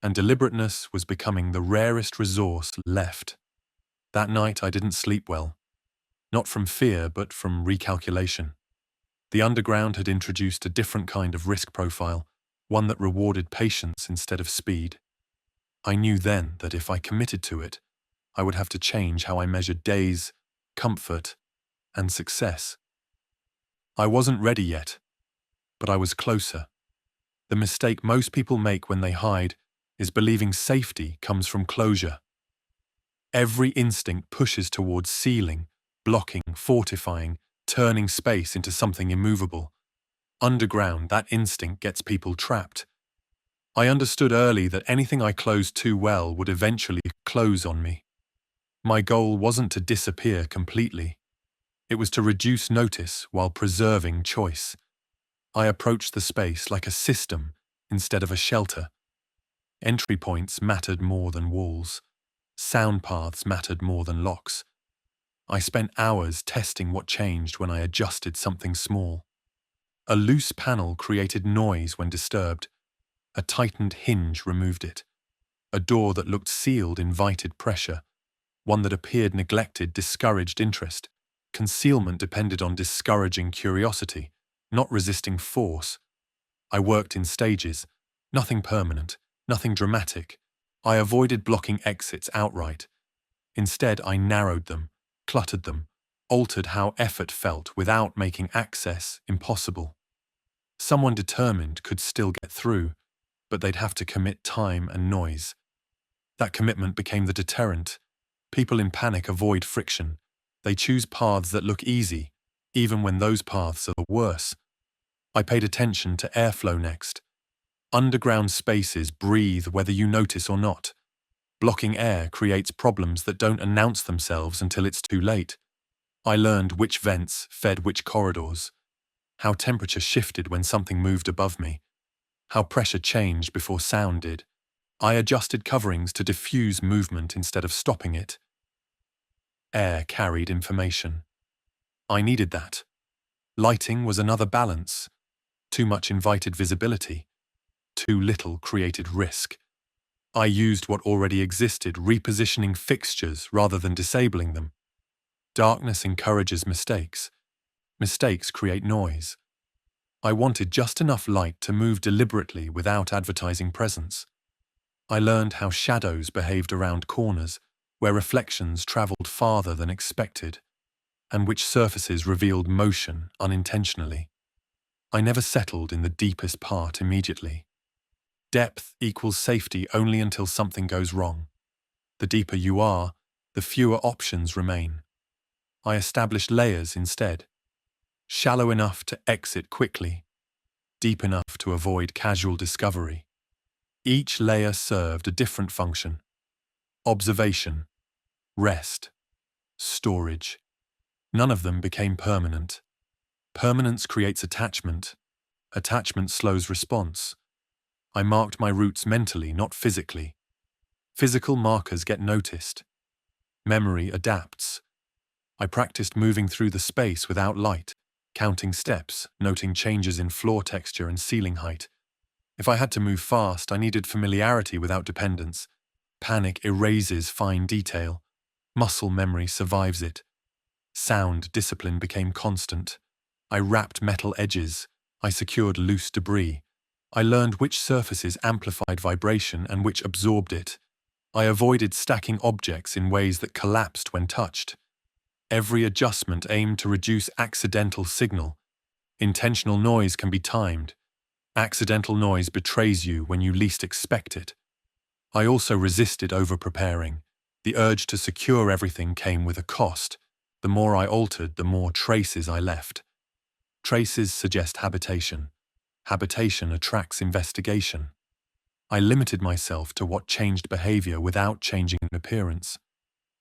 And deliberateness was becoming the rarest resource left. That night I didn't sleep well. Not from fear, but from recalculation. The underground had introduced a different kind of risk profile, one that rewarded patience instead of speed. I knew then that if I committed to it, I would have to change how I measured days, comfort, and success. I wasn't ready yet, but I was closer. The mistake most people make when they hide is believing safety comes from closure. Every instinct pushes towards sealing, blocking, fortifying, turning space into something immovable. Underground, that instinct gets people trapped. I understood early that anything I closed too well would eventually close on me. My goal wasn't to disappear completely. It was to reduce notice while preserving choice. I approached the space like a system instead of a shelter. Entry points mattered more than walls. Sound paths mattered more than locks. I spent hours testing what changed when I adjusted something small. A loose panel created noise when disturbed. A tightened hinge removed it. A door that looked sealed invited pressure. One that appeared neglected discouraged interest. Concealment depended on discouraging curiosity, not resisting force. I worked in stages, nothing permanent, nothing dramatic. I avoided blocking exits outright. Instead, I narrowed them, cluttered them, altered how effort felt without making access impossible. Someone determined could still get through, but they'd have to commit time and noise. That commitment became the deterrent. People in panic avoid friction. They choose paths that look easy, even when those paths are worse. I paid attention to airflow next. Underground spaces breathe whether you notice or not. Blocking air creates problems that don't announce themselves until it's too late. I learned which vents fed which corridors, how temperature shifted when something moved above me, how pressure changed before sound did. I adjusted coverings to diffuse movement instead of stopping it. Air carried information. I needed that. Lighting was another balance. Too much invited visibility. Too little created risk. I used what already existed, repositioning fixtures rather than disabling them. Darkness encourages mistakes. Mistakes create noise. I wanted just enough light to move deliberately without advertising presence. I learned how shadows behaved around corners, where reflections traveled farther than expected, and which surfaces revealed motion unintentionally. I never settled in the deepest part immediately. Depth equals safety only until something goes wrong. The deeper you are, the fewer options remain. I established layers instead. Shallow enough to exit quickly, deep enough to avoid casual discovery. Each layer served a different function. Observation, rest, storage. None of them became permanent. Permanence creates attachment. Attachment slows response. I marked my routes mentally, not physically. Physical markers get noticed. Memory adapts. I practiced moving through the space without light, counting steps, noting changes in floor texture and ceiling height. If I had to move fast, I needed familiarity without dependence. Panic erases fine detail. Muscle memory survives it. Sound discipline became constant. I wrapped metal edges. I secured loose debris. I learned which surfaces amplified vibration and which absorbed it. I avoided stacking objects in ways that collapsed when touched. Every adjustment aimed to reduce accidental signal. Intentional noise can be timed. Accidental noise betrays you when you least expect it. I also resisted over-preparing. The urge to secure everything came with a cost. The more I altered, the more traces I left. Traces suggest habitation. Habitation attracts investigation. I limited myself to what changed behavior without changing appearance.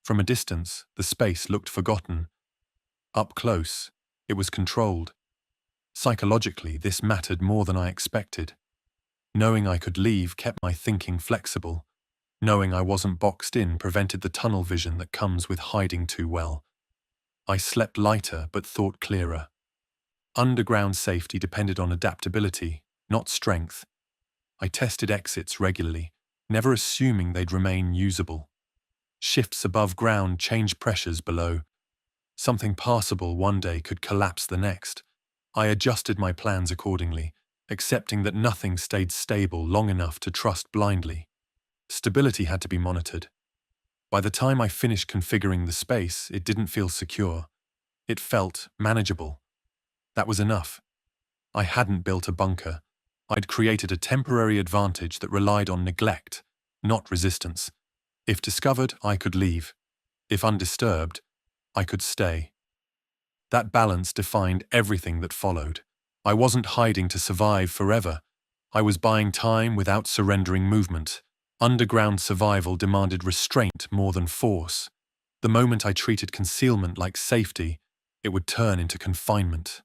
From a distance, the space looked forgotten. Up close, it was controlled. Psychologically, this mattered more than I expected. Knowing I could leave kept my thinking flexible. Knowing I wasn't boxed in prevented the tunnel vision that comes with hiding too well. I slept lighter but thought clearer. Underground safety depended on adaptability, not strength. I tested exits regularly, never assuming they'd remain usable. Shifts above ground changed pressures below. Something passable one day could collapse the next. I adjusted my plans accordingly, accepting that nothing stayed stable long enough to trust blindly. Stability had to be monitored. By the time I finished configuring the space, it didn't feel secure. It felt manageable. That was enough. I hadn't built a bunker. I'd created a temporary advantage that relied on neglect, not resistance. If discovered, I could leave. If undisturbed, I could stay. That balance defined everything that followed. I wasn't hiding to survive forever. I was buying time without surrendering movement. Underground survival demanded restraint more than force. The moment I treated concealment like safety, it would turn into confinement.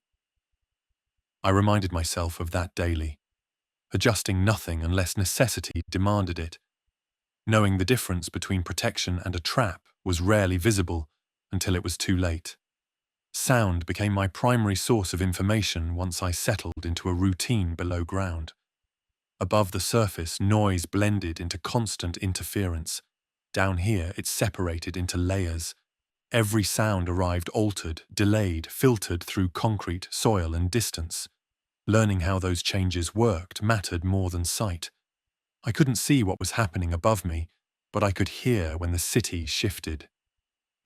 I reminded myself of that daily, adjusting nothing unless necessity demanded it. Knowing the difference between protection and a trap was rarely visible until it was too late. Sound became my primary source of information once I settled into a routine below ground. Above the surface, noise blended into constant interference. Down here, it separated into layers. Every sound arrived altered, delayed, filtered through concrete, soil, and distance. Learning how those changes worked mattered more than sight. I couldn't see what was happening above me, but I could hear when the city shifted.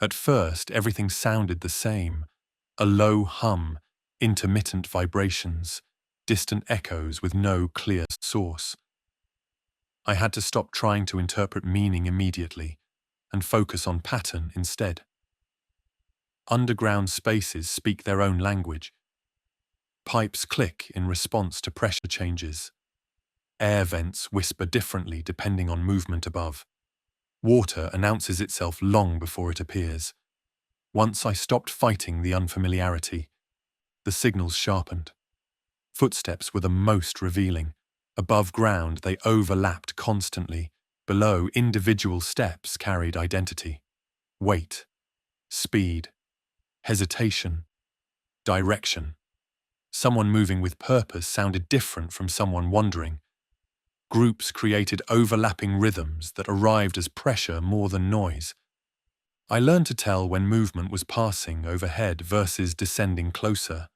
At first, everything sounded the same. A low hum, intermittent vibrations, distant echoes with no clear source. I had to stop trying to interpret meaning immediately and focus on pattern instead. Underground spaces speak their own language. Pipes click in response to pressure changes. Air vents whisper differently depending on movement above. Water announces itself long before it appears. Once I stopped fighting the unfamiliarity, the signals sharpened. Footsteps were the most revealing. Above ground, they overlapped constantly. Below, individual steps carried identity. Weight, speed, hesitation, direction. Someone moving with purpose sounded different from someone wandering. Groups created overlapping rhythms that arrived as pressure more than noise. I learned to tell when movement was passing overhead versus descending closer.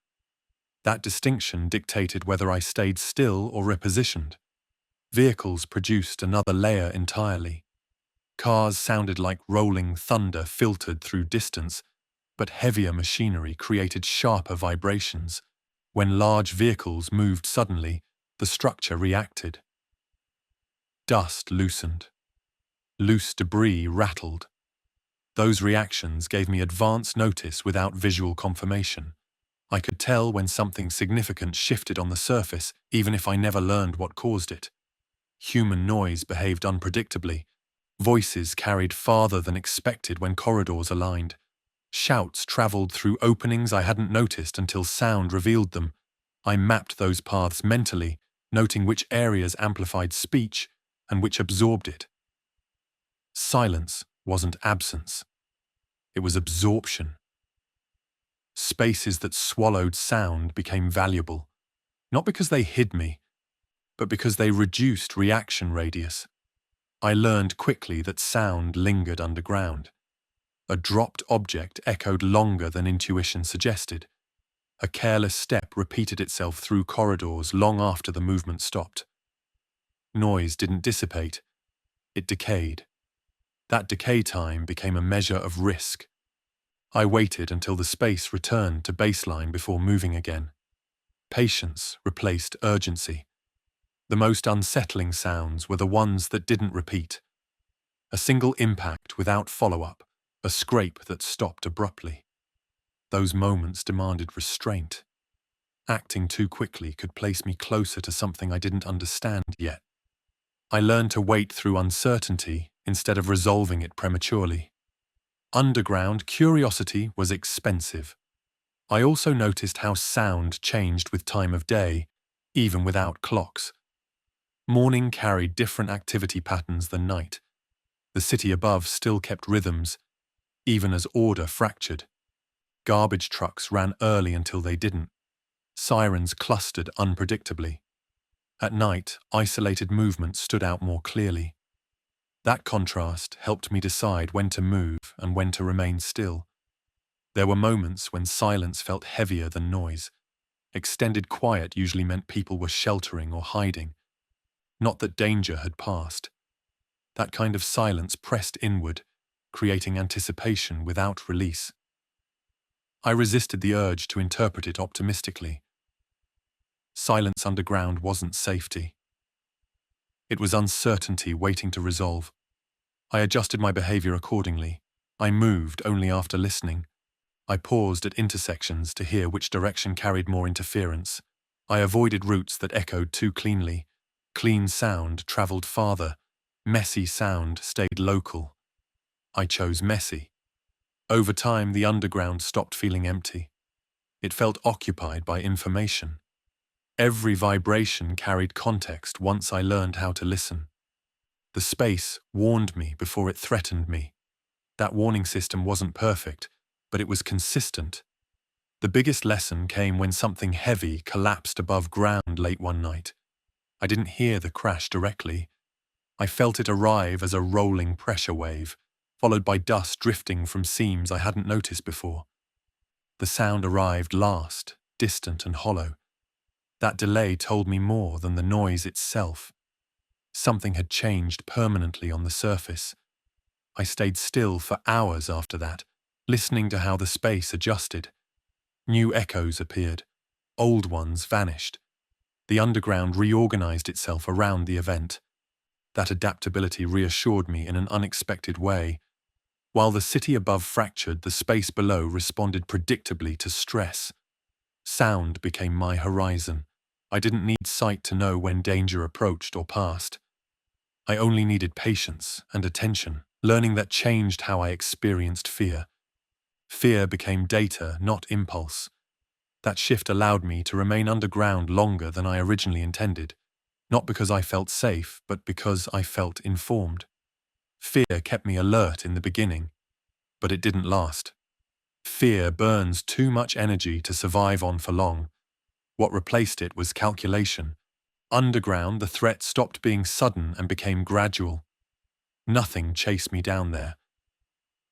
That distinction dictated whether I stayed still or repositioned. Vehicles produced another layer entirely. Cars sounded like rolling thunder filtered through distance, but heavier machinery created sharper vibrations. When large vehicles moved suddenly, the structure reacted. Dust loosened. Loose debris rattled. Those reactions gave me advance notice without visual confirmation. I could tell when something significant shifted on the surface, even if I never learned what caused it. Human noise behaved unpredictably. Voices carried farther than expected when corridors aligned. Shouts traveled through openings I hadn't noticed until sound revealed them. I mapped those paths mentally, noting which areas amplified speech and which absorbed it. Silence wasn't absence. It was absorption. Spaces that swallowed sound became valuable, not because they hid me, but because they reduced reaction radius. I learned quickly that sound lingered underground. A dropped object echoed longer than intuition suggested. A careless step repeated itself through corridors long after the movement stopped. Noise didn't dissipate, it decayed. That decay time became a measure of risk. I waited until the space returned to baseline before moving again. Patience replaced urgency. The most unsettling sounds were the ones that didn't repeat. A single impact without follow-up, a scrape that stopped abruptly. Those moments demanded restraint. Acting too quickly could place me closer to something I didn't understand yet. I learned to wait through uncertainty instead of resolving it prematurely. Underground curiosity was expensive. I also noticed how sound changed with time of day, even without clocks. Morning carried different activity patterns than night. The city above still kept rhythms, even as order fractured. Garbage trucks ran early until they didn't. Sirens clustered unpredictably. At night, isolated movements stood out more clearly. That contrast helped me decide when to move and when to remain still. There were moments when silence felt heavier than noise. Extended quiet usually meant people were sheltering or hiding. Not that danger had passed. That kind of silence pressed inward, creating anticipation without release. I resisted the urge to interpret it optimistically. Silence underground wasn't safety. It was uncertainty waiting to resolve. I adjusted my behavior accordingly. I moved only after listening. I paused at intersections to hear which direction carried more interference. I avoided routes that echoed too cleanly. Clean sound traveled farther. Messy sound stayed local. I chose messy. Over time, the underground stopped feeling empty. It felt occupied by information. Every vibration carried context once I learned how to listen. The space warned me before it threatened me. That warning system wasn't perfect, but it was consistent. The biggest lesson came when something heavy collapsed above ground late one night. I didn't hear the crash directly. I felt it arrive as a rolling pressure wave, followed by dust drifting from seams I hadn't noticed before. The sound arrived last, distant and hollow. That delay told me more than the noise itself. Something had changed permanently on the surface. I stayed still for hours after that, listening to how the space adjusted. New echoes appeared. Old ones vanished. The underground reorganized itself around the event. That adaptability reassured me in an unexpected way. While the city above fractured, the space below responded predictably to stress. Sound became my horizon. I didn't need sight to know when danger approached or passed. I only needed patience and attention. Learning that changed how I experienced fear. Fear became data, not impulse. That shift allowed me to remain underground longer than I originally intended, not because I felt safe, but because I felt informed. Fear kept me alert in the beginning, but it didn't last. Fear burns too much energy to survive on for long. What replaced it was calculation. Underground, the threat stopped being sudden and became gradual. Nothing chased me down there.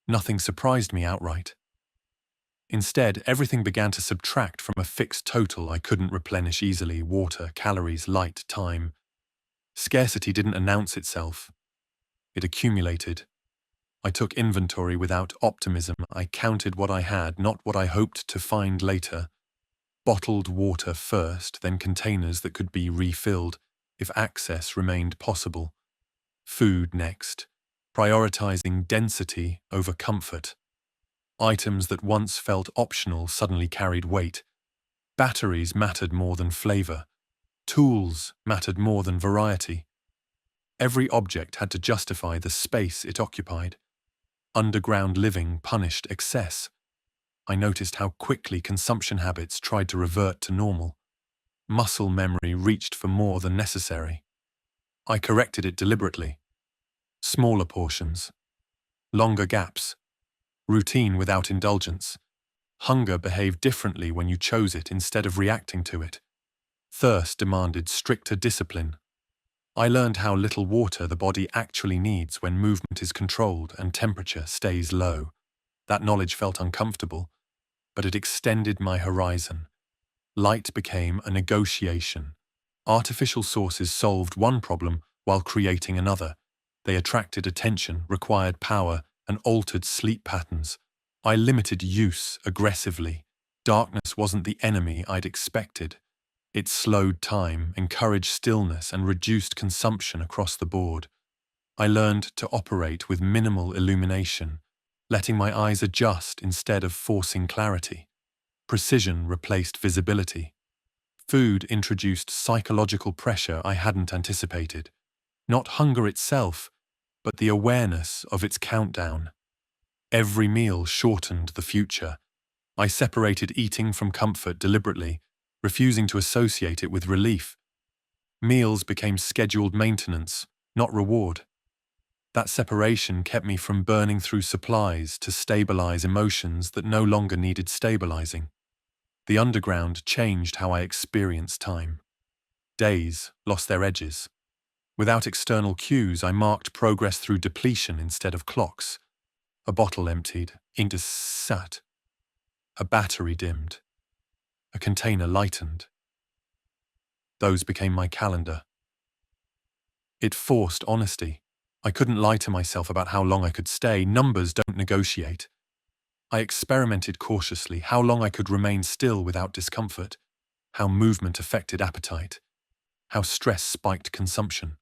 Nothing surprised me outright. Instead, everything began to subtract from a fixed total I couldn't replenish easily: water, calories, light, time. Scarcity didn't announce itself. It accumulated. I took inventory without optimism. I counted what I had, not what I hoped to find later. Bottled water first, then containers that could be refilled, if access remained possible. Food next, prioritizing density over comfort. Items that once felt optional suddenly carried weight. Batteries mattered more than flavor. Tools mattered more than variety. Every object had to justify the space it occupied. Underground living punished excess. I noticed how quickly consumption habits tried to revert to normal. Muscle memory reached for more than necessary. I corrected it deliberately. Smaller portions. Longer gaps. Routine without indulgence. Hunger behaved differently when you chose it instead of reacting to it. Thirst demanded stricter discipline. I learned how little water the body actually needs when movement is controlled and temperature stays low. That knowledge felt uncomfortable, but it extended my horizon. Light became a negotiation. Artificial sources solved one problem while creating another. They attracted attention, required power, and altered sleep patterns. I limited use aggressively. Darkness wasn't the enemy I'd expected. It slowed time, encouraged stillness, and reduced consumption across the board. I learned to operate with minimal illumination, letting my eyes adjust instead of forcing clarity. Precision replaced visibility. Food introduced psychological pressure I hadn't anticipated. Not hunger itself, but the awareness of its countdown. Every meal shortened the future. I separated eating from comfort deliberately, refusing to associate it with relief. Meals became scheduled maintenance, not reward. That separation kept me from burning through supplies to stabilize emotions that no longer needed stabilizing. The underground changed how I experienced time. Days lost their edges. Without external cues, I marked progress through depletion instead of clocks. A bottle emptied, ink sat. A battery dimmed. A container lightened. Those became my calendar. It forced honesty. I couldn't lie to myself about how long I could stay. Numbers don't negotiate. I experimented cautiously, how long I could remain still without discomfort, how movement affected appetite, how stress spiked consumption.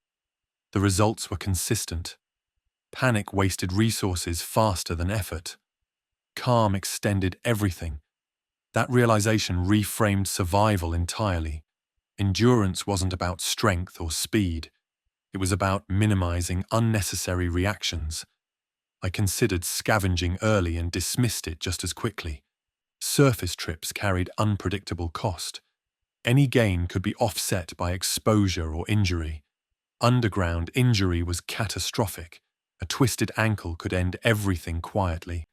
The results were consistent. Panic wasted resources faster than effort. Calm extended everything. That realization reframed survival entirely. Endurance wasn't about strength or speed. It was about minimizing unnecessary reactions. I considered scavenging early and dismissed it just as quickly. Surface trips carried unpredictable cost. Any gain could be offset by exposure or injury. Underground injury was catastrophic. A twisted ankle could end everything quietly.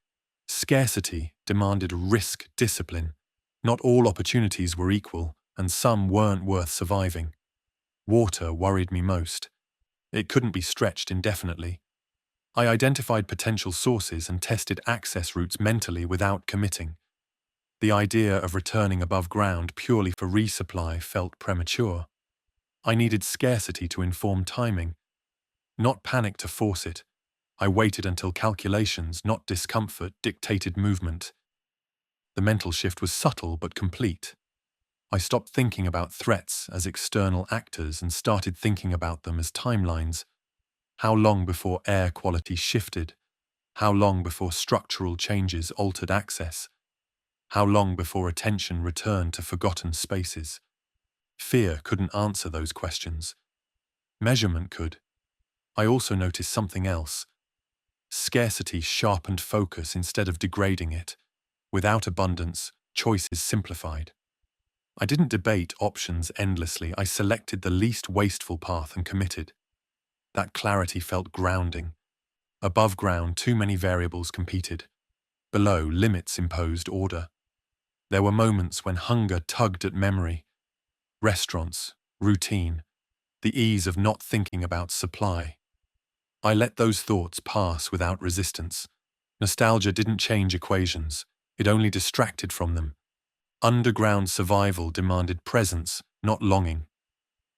Scarcity demanded risk discipline. Not all opportunities were equal, and some weren't worth surviving. Water worried me most. It couldn't be stretched indefinitely. I identified potential sources and tested access routes mentally without committing. The idea of returning above ground purely for resupply felt premature. I needed scarcity to inform timing, not panic to force it. I waited until calculations, not discomfort, dictated movement. The mental shift was subtle but complete. I stopped thinking about threats as external actors and started thinking about them as timelines. How long before air quality shifted? How long before structural changes altered access? How long before attention returned to forgotten spaces? Fear couldn't answer those questions. Measurement could. I also noticed something else. Scarcity sharpened focus instead of degrading it. Without abundance, choice is simplified. I didn't debate options endlessly. I selected the least wasteful path and committed. That clarity felt grounding. Above ground, too many variables competed. Below, limits imposed order. There were moments when hunger tugged at memory. Restaurants, routine, the ease of not thinking about supply. I let those thoughts pass without resistance. Nostalgia didn't change equations. It only distracted from them. Underground survival demanded presence, not longing.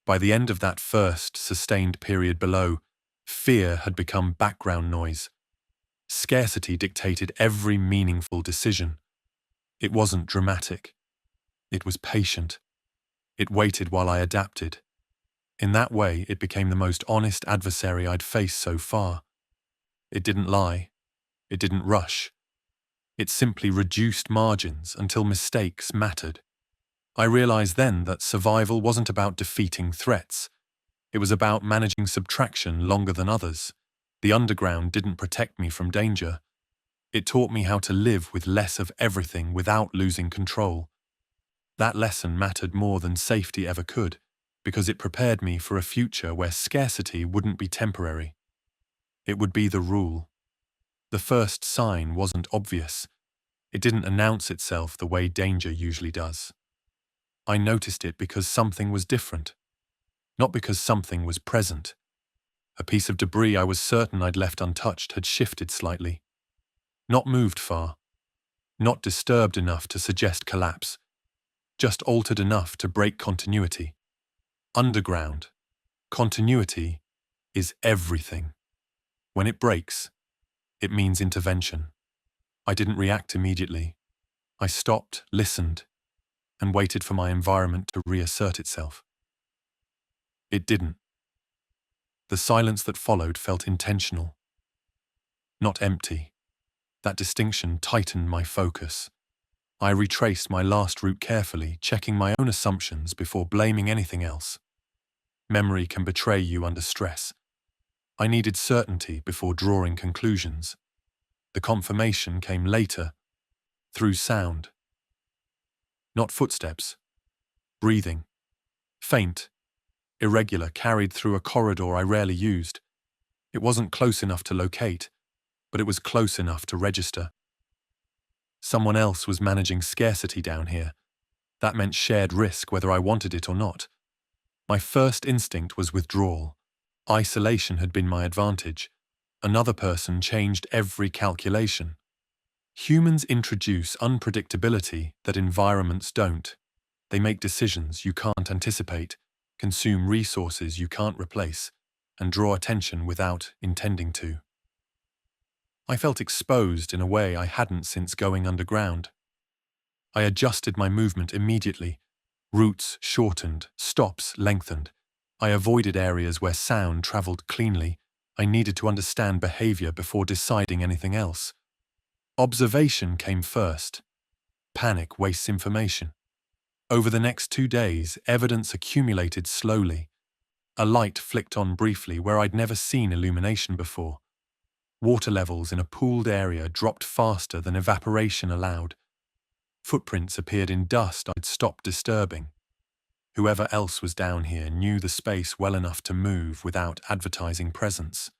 By the end of that first, sustained period below, fear had become background noise. Scarcity dictated every meaningful decision. It wasn't dramatic. It was patient. It waited while I adapted. In that way, it became the most honest adversary I'd faced so far. It didn't lie. It didn't rush. It simply reduced margins until mistakes mattered. I realized then that survival wasn't about defeating threats. It was about managing subtraction longer than others. The underground didn't protect me from danger. It taught me how to live with less of everything without losing control. That lesson mattered more than safety ever could, because it prepared me for a future where scarcity wouldn't be temporary. It would be the rule. The first sign wasn't obvious. It didn't announce itself the way danger usually does. I noticed it because something was different, not because something was present. A piece of debris I was certain I'd left untouched had shifted slightly. Not moved far. Not disturbed enough to suggest collapse. Just altered enough to break continuity. Underground. Continuity is everything. When it breaks, it means intervention. I didn't react immediately. I stopped, listened, and waited for my environment to reassert itself. It didn't. The silence that followed felt intentional, not empty. That distinction tightened my focus. I retraced my last route carefully, checking my own assumptions before blaming anything else. Memory can betray you under stress. I needed certainty before drawing conclusions. The confirmation came later, through sound. Not footsteps. Breathing. Faint, irregular, carried through a corridor I rarely used. It wasn't close enough to locate, but it was close enough to register. Someone else was managing scarcity down here. That meant shared risk whether I wanted it or not. My first instinct was withdrawal. Isolation had been my advantage. Another person changed every calculation. Humans introduce unpredictability that environments don't. They make decisions you can't anticipate, consume resources you can't replace, and draw attention without intending to. I felt exposed in a way I hadn't since going underground. I adjusted my movement immediately. Routes shortened, stops lengthened. I avoided areas where sound traveled cleanly. I needed to understand behavior before deciding anything else. Observation came first. Panic wastes information. Over the next 2 days, evidence accumulated slowly. A light flicked on briefly where I'd never seen illumination before. Water levels in a pooled area dropped faster than evaporation allowed. Footprints appeared in dust I'd stopped disturbing. Whoever else was down here knew the space well enough to move without advertising presence.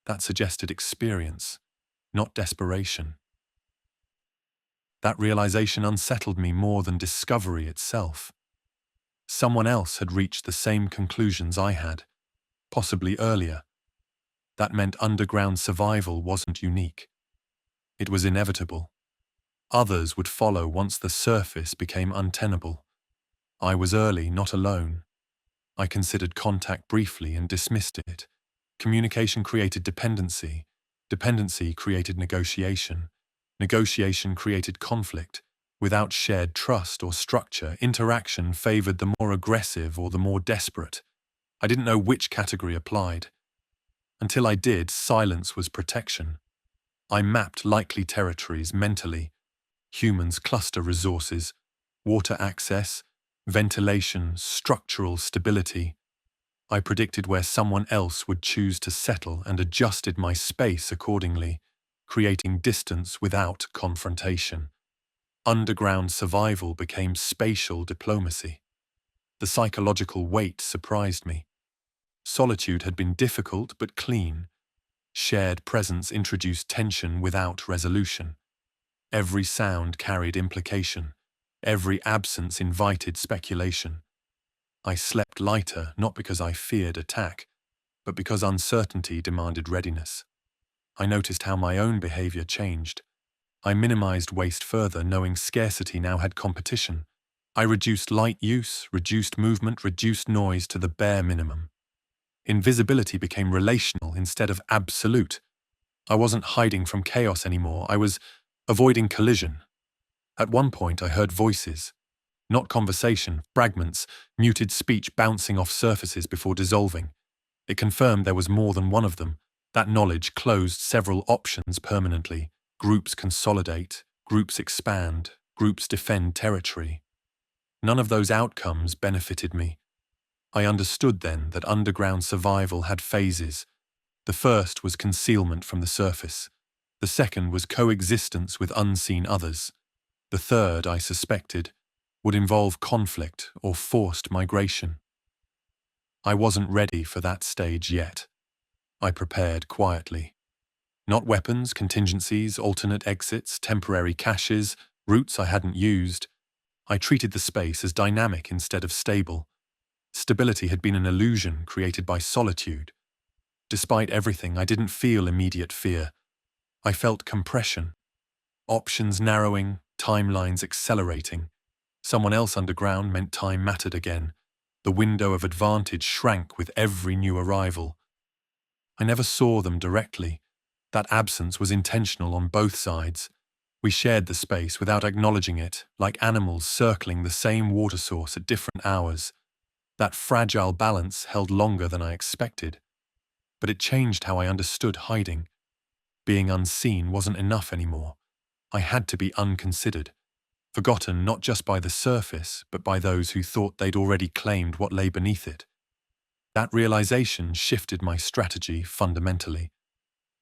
That suggested experience, not desperation. That realization unsettled me more than discovery itself. Someone else had reached the same conclusions I had, possibly earlier. That meant underground survival wasn't unique. It was inevitable. Others would follow once the surface became untenable. I was early, not alone. I considered contact briefly and dismissed it. Communication created dependency. Dependency created negotiation. Negotiation created conflict. Without shared trust or structure, interaction favored the more aggressive or the more desperate. I didn't know which category applied. Until I did, silence was protection. I mapped likely territories mentally. Humans cluster resources, water access, ventilation, structural stability. I predicted where someone else would choose to settle and adjusted my space accordingly, creating distance without confrontation. Underground survival became spatial diplomacy. The psychological weight surprised me. Solitude had been difficult but clean. Shared presence introduced tension without resolution. Every sound carried implication. Every absence invited speculation. I slept lighter not because I feared attack, but because uncertainty demanded readiness. I noticed how my own behavior changed. I minimized waste further, knowing scarcity now had competition. I reduced light use, reduced movement, reduced noise to the bare minimum. Invisibility became relational instead of absolute. I wasn't hiding from chaos anymore, I was avoiding collision. At one point I heard voices. Not conversation, fragments, muted speech bouncing off surfaces before dissolving. It confirmed there was more than one of them. That knowledge closed several options permanently. Groups consolidate, groups expand, groups defend territory. None of those outcomes benefited me. I understood then that underground survival had phases. The first was concealment from the surface. The second was coexistence with unseen others. The third, I suspected, would involve conflict or forced migration. I wasn't ready for that stage yet. I prepared quietly. Not weapons, contingencies, alternate exits, temporary caches, routes I hadn't used. I treated the space as dynamic instead of stable. Stability had been an illusion created by solitude. Despite everything, I didn't feel immediate fear. I felt compression. Options narrowing, timelines accelerating. Someone else underground meant time mattered again. The window of advantage shrank with every new arrival. I never saw them directly. That absence was intentional on both sides. We shared the space without acknowledging it, like animals circling the same water source at different hours. That fragile balance held longer than I expected. But it changed how I understood hiding. Being unseen wasn't enough anymore. I had to be unconsidered. Forgotten not just by the surface, but by those who thought they'd already claimed what lay beneath it. That realization shifted my strategy fundamentally.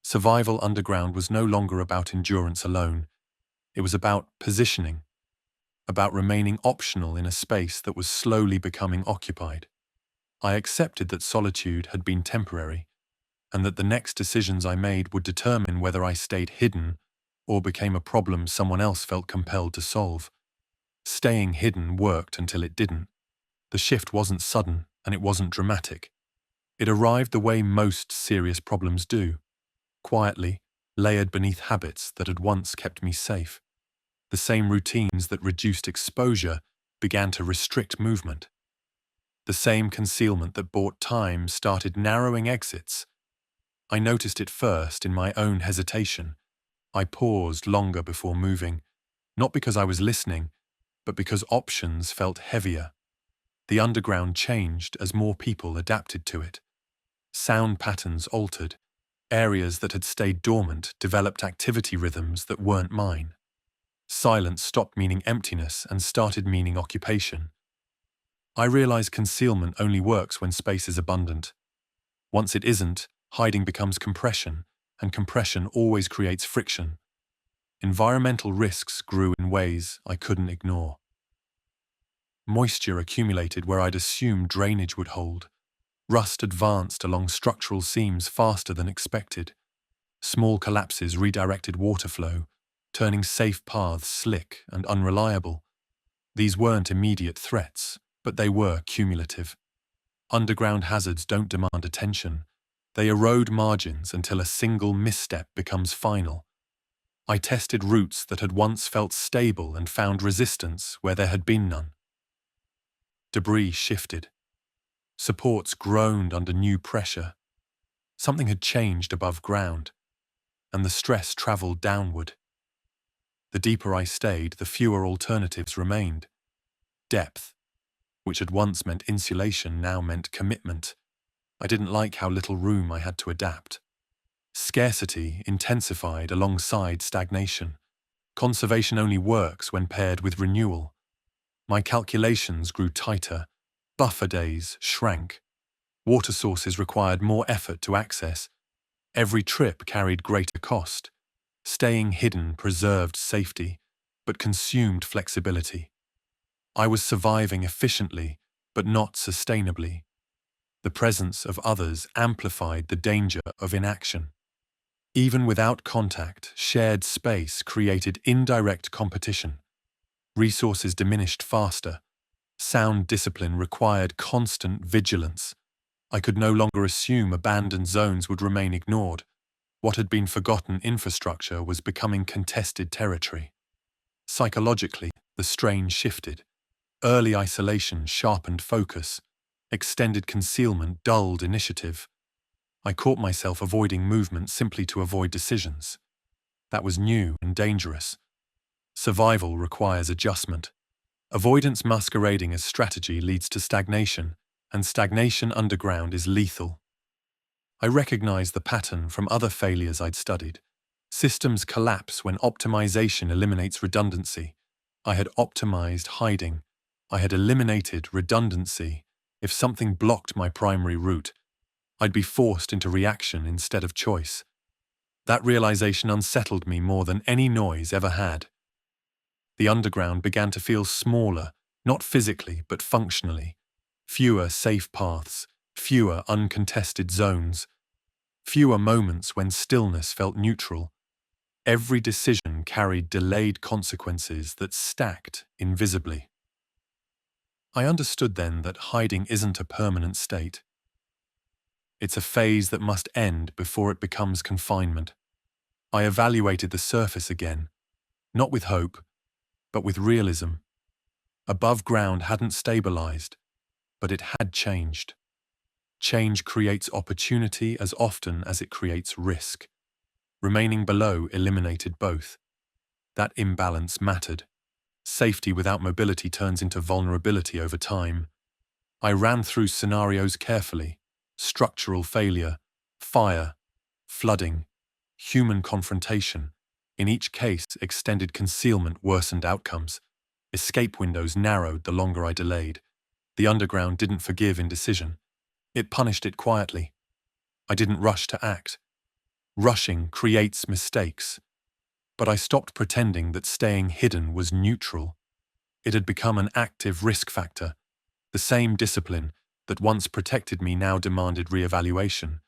Survival underground was no longer about endurance alone. It was about positioning, about remaining optional in a space that was slowly becoming occupied. I accepted that solitude had been temporary, and that the next decisions I made would determine whether I stayed hidden or became a problem someone else felt compelled to solve. Staying hidden worked until it didn't. The shift wasn't sudden, and it wasn't dramatic. It arrived the way most serious problems do, quietly, layered beneath habits that had once kept me safe. The same routines that reduced exposure began to restrict movement. The same concealment that bought time started narrowing exits. I noticed it first in my own hesitation. I paused longer before moving, not because I was listening, but because options felt heavier. The underground changed as more people adapted to it. Sound patterns altered. Areas that had stayed dormant developed activity rhythms that weren't mine. Silence stopped meaning emptiness and started meaning occupation. I realized concealment only works when space is abundant. Once it isn't, hiding becomes compression, and compression always creates friction. Environmental risks grew in ways I couldn't ignore. Moisture accumulated where I'd assumed drainage would hold. Rust advanced along structural seams faster than expected. Small collapses redirected water flow, turning safe paths slick and unreliable. These weren't immediate threats, but they were cumulative. Underground hazards don't demand attention. They erode margins until a single misstep becomes final. I tested routes that had once felt stable and found resistance where there had been none. Debris shifted. Supports groaned under new pressure. Something had changed above ground. and the stress travelled downward. The deeper I stayed, the fewer alternatives remained. Depth, which had once meant insulation, now meant commitment. I didn't like how little room I had to adapt. Scarcity intensified alongside stagnation. Conservation only works when paired with renewal. My calculations grew tighter. Buffer days shrank. Water sources required more effort to access. Every trip carried greater cost. Staying hidden preserved safety, but consumed flexibility. I was surviving efficiently, but not sustainably. The presence of others amplified the danger of inaction. Even without contact, shared space created indirect competition. Resources diminished faster. Sound discipline required constant vigilance. I could no longer assume abandoned zones would remain ignored. What had been forgotten infrastructure was becoming contested territory. Psychologically, the strain shifted. Early isolation sharpened focus. Extended concealment dulled initiative. I caught myself avoiding movement simply to avoid decisions. That was new and dangerous. Survival requires adjustment. Avoidance masquerading as strategy leads to stagnation, and stagnation underground is lethal. I recognized the pattern from other failures I'd studied. Systems collapse when optimization eliminates redundancy. I had optimized hiding. I had eliminated redundancy. If something blocked my primary route, I'd be forced into reaction instead of choice. That realization unsettled me more than any noise ever had. The underground began to feel smaller, not physically but functionally. Fewer safe paths, fewer uncontested zones, fewer moments when stillness felt neutral. Every decision carried delayed consequences that stacked invisibly. I understood then that hiding isn't a permanent state. It's a phase that must end before it becomes confinement. I evaluated the surface again, not with hope, but with realism. Above ground hadn't stabilized, but it had changed. Change creates opportunity as often as it creates risk. Remaining below eliminated both. That imbalance mattered. Safety without mobility turns into vulnerability over time. I ran through scenarios carefully. Structural failure, fire, flooding, human confrontation. In each case, extended concealment worsened outcomes. Escape windows narrowed the longer I delayed. The underground didn't forgive indecision. It punished it quietly. I didn't rush to act. Rushing creates mistakes. But I stopped pretending that staying hidden was neutral. It had become an active risk factor. The same discipline that once protected me now demanded re-evaluation.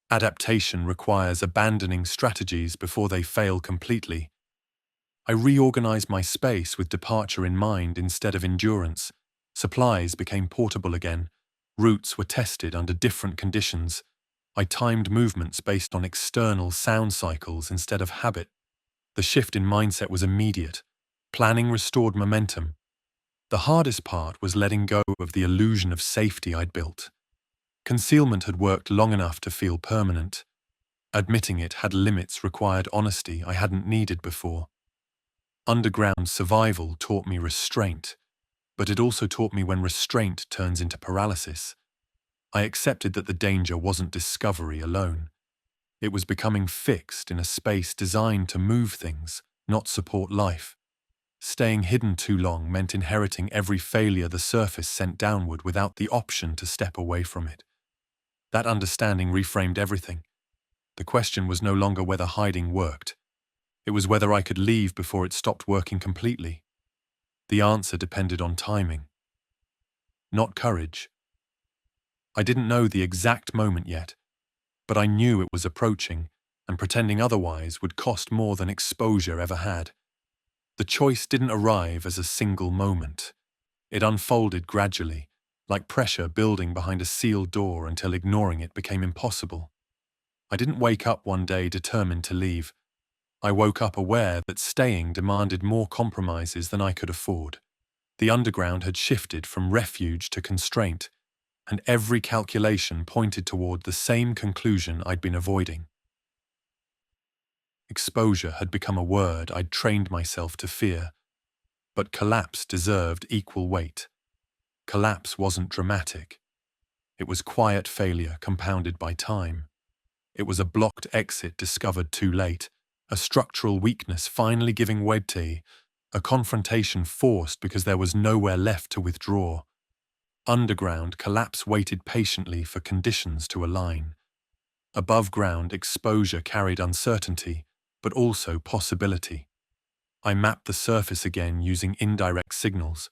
Adaptation requires abandoning strategies before they fail completely. I reorganized my space with departure in mind instead of endurance. Supplies became portable again. Routes were tested under different conditions. I timed movements based on external sound cycles instead of habit. The shift in mindset was immediate. Planning restored momentum. The hardest part was letting go of the illusion of safety I'd built. Concealment had worked long enough to feel permanent. Admitting it had limits required honesty I hadn't needed before. Underground survival taught me restraint, but it also taught me when restraint turns into paralysis. I accepted that the danger wasn't discovery alone. It was becoming fixed in a space designed to move things, not support life. Staying hidden too long meant inheriting every failure the surface sent downward without the option to step away from it. That understanding reframed everything. The question was no longer whether hiding worked. It was whether I could leave before it stopped working completely. The answer depended on timing, not courage. I didn't know the exact moment yet, but I knew it was approaching, and pretending otherwise would cost more than exposure ever had. The choice didn't arrive as a single moment. It unfolded gradually, like pressure building behind a sealed door until ignoring it became impossible. I didn't wake up one day determined to leave. I woke up aware that staying demanded more compromises than I could afford. The underground had shifted from refuge to constraint, and every calculation pointed toward the same conclusion I'd been avoiding. Exposure had become a word I'd trained myself to fear, but collapse deserved equal weight. Collapse wasn't dramatic. It was quiet failure compounded by time. It was a blocked exit discovered too late, a structural weakness finally giving way, a confrontation forced because there was nowhere left to withdraw. Underground, collapse waited patiently for conditions to align. Above ground, exposure carried uncertainty, but also possibility. I mapped the surface again using indirect signals.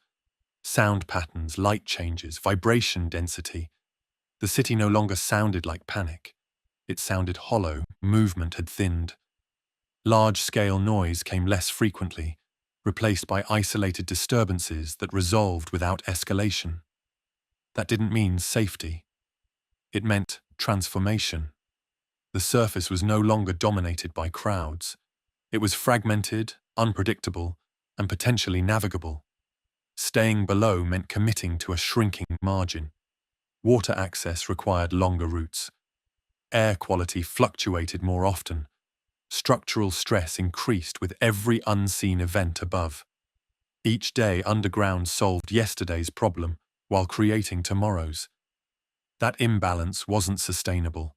Sound patterns, light changes, vibration density. The city no longer sounded like panic. It sounded hollow, movement had thinned. Large-scale noise came less frequently, replaced by isolated disturbances that resolved without escalation. That didn't mean safety. It meant transformation. The surface was no longer dominated by crowds. It was fragmented, unpredictable, and potentially navigable. Staying below meant committing to a shrinking margin. Water access required longer routes. Air quality fluctuated more often. Structural stress increased with every unseen event above. Each day underground solved yesterday's problem while creating tomorrow's. That imbalance wasn't sustainable.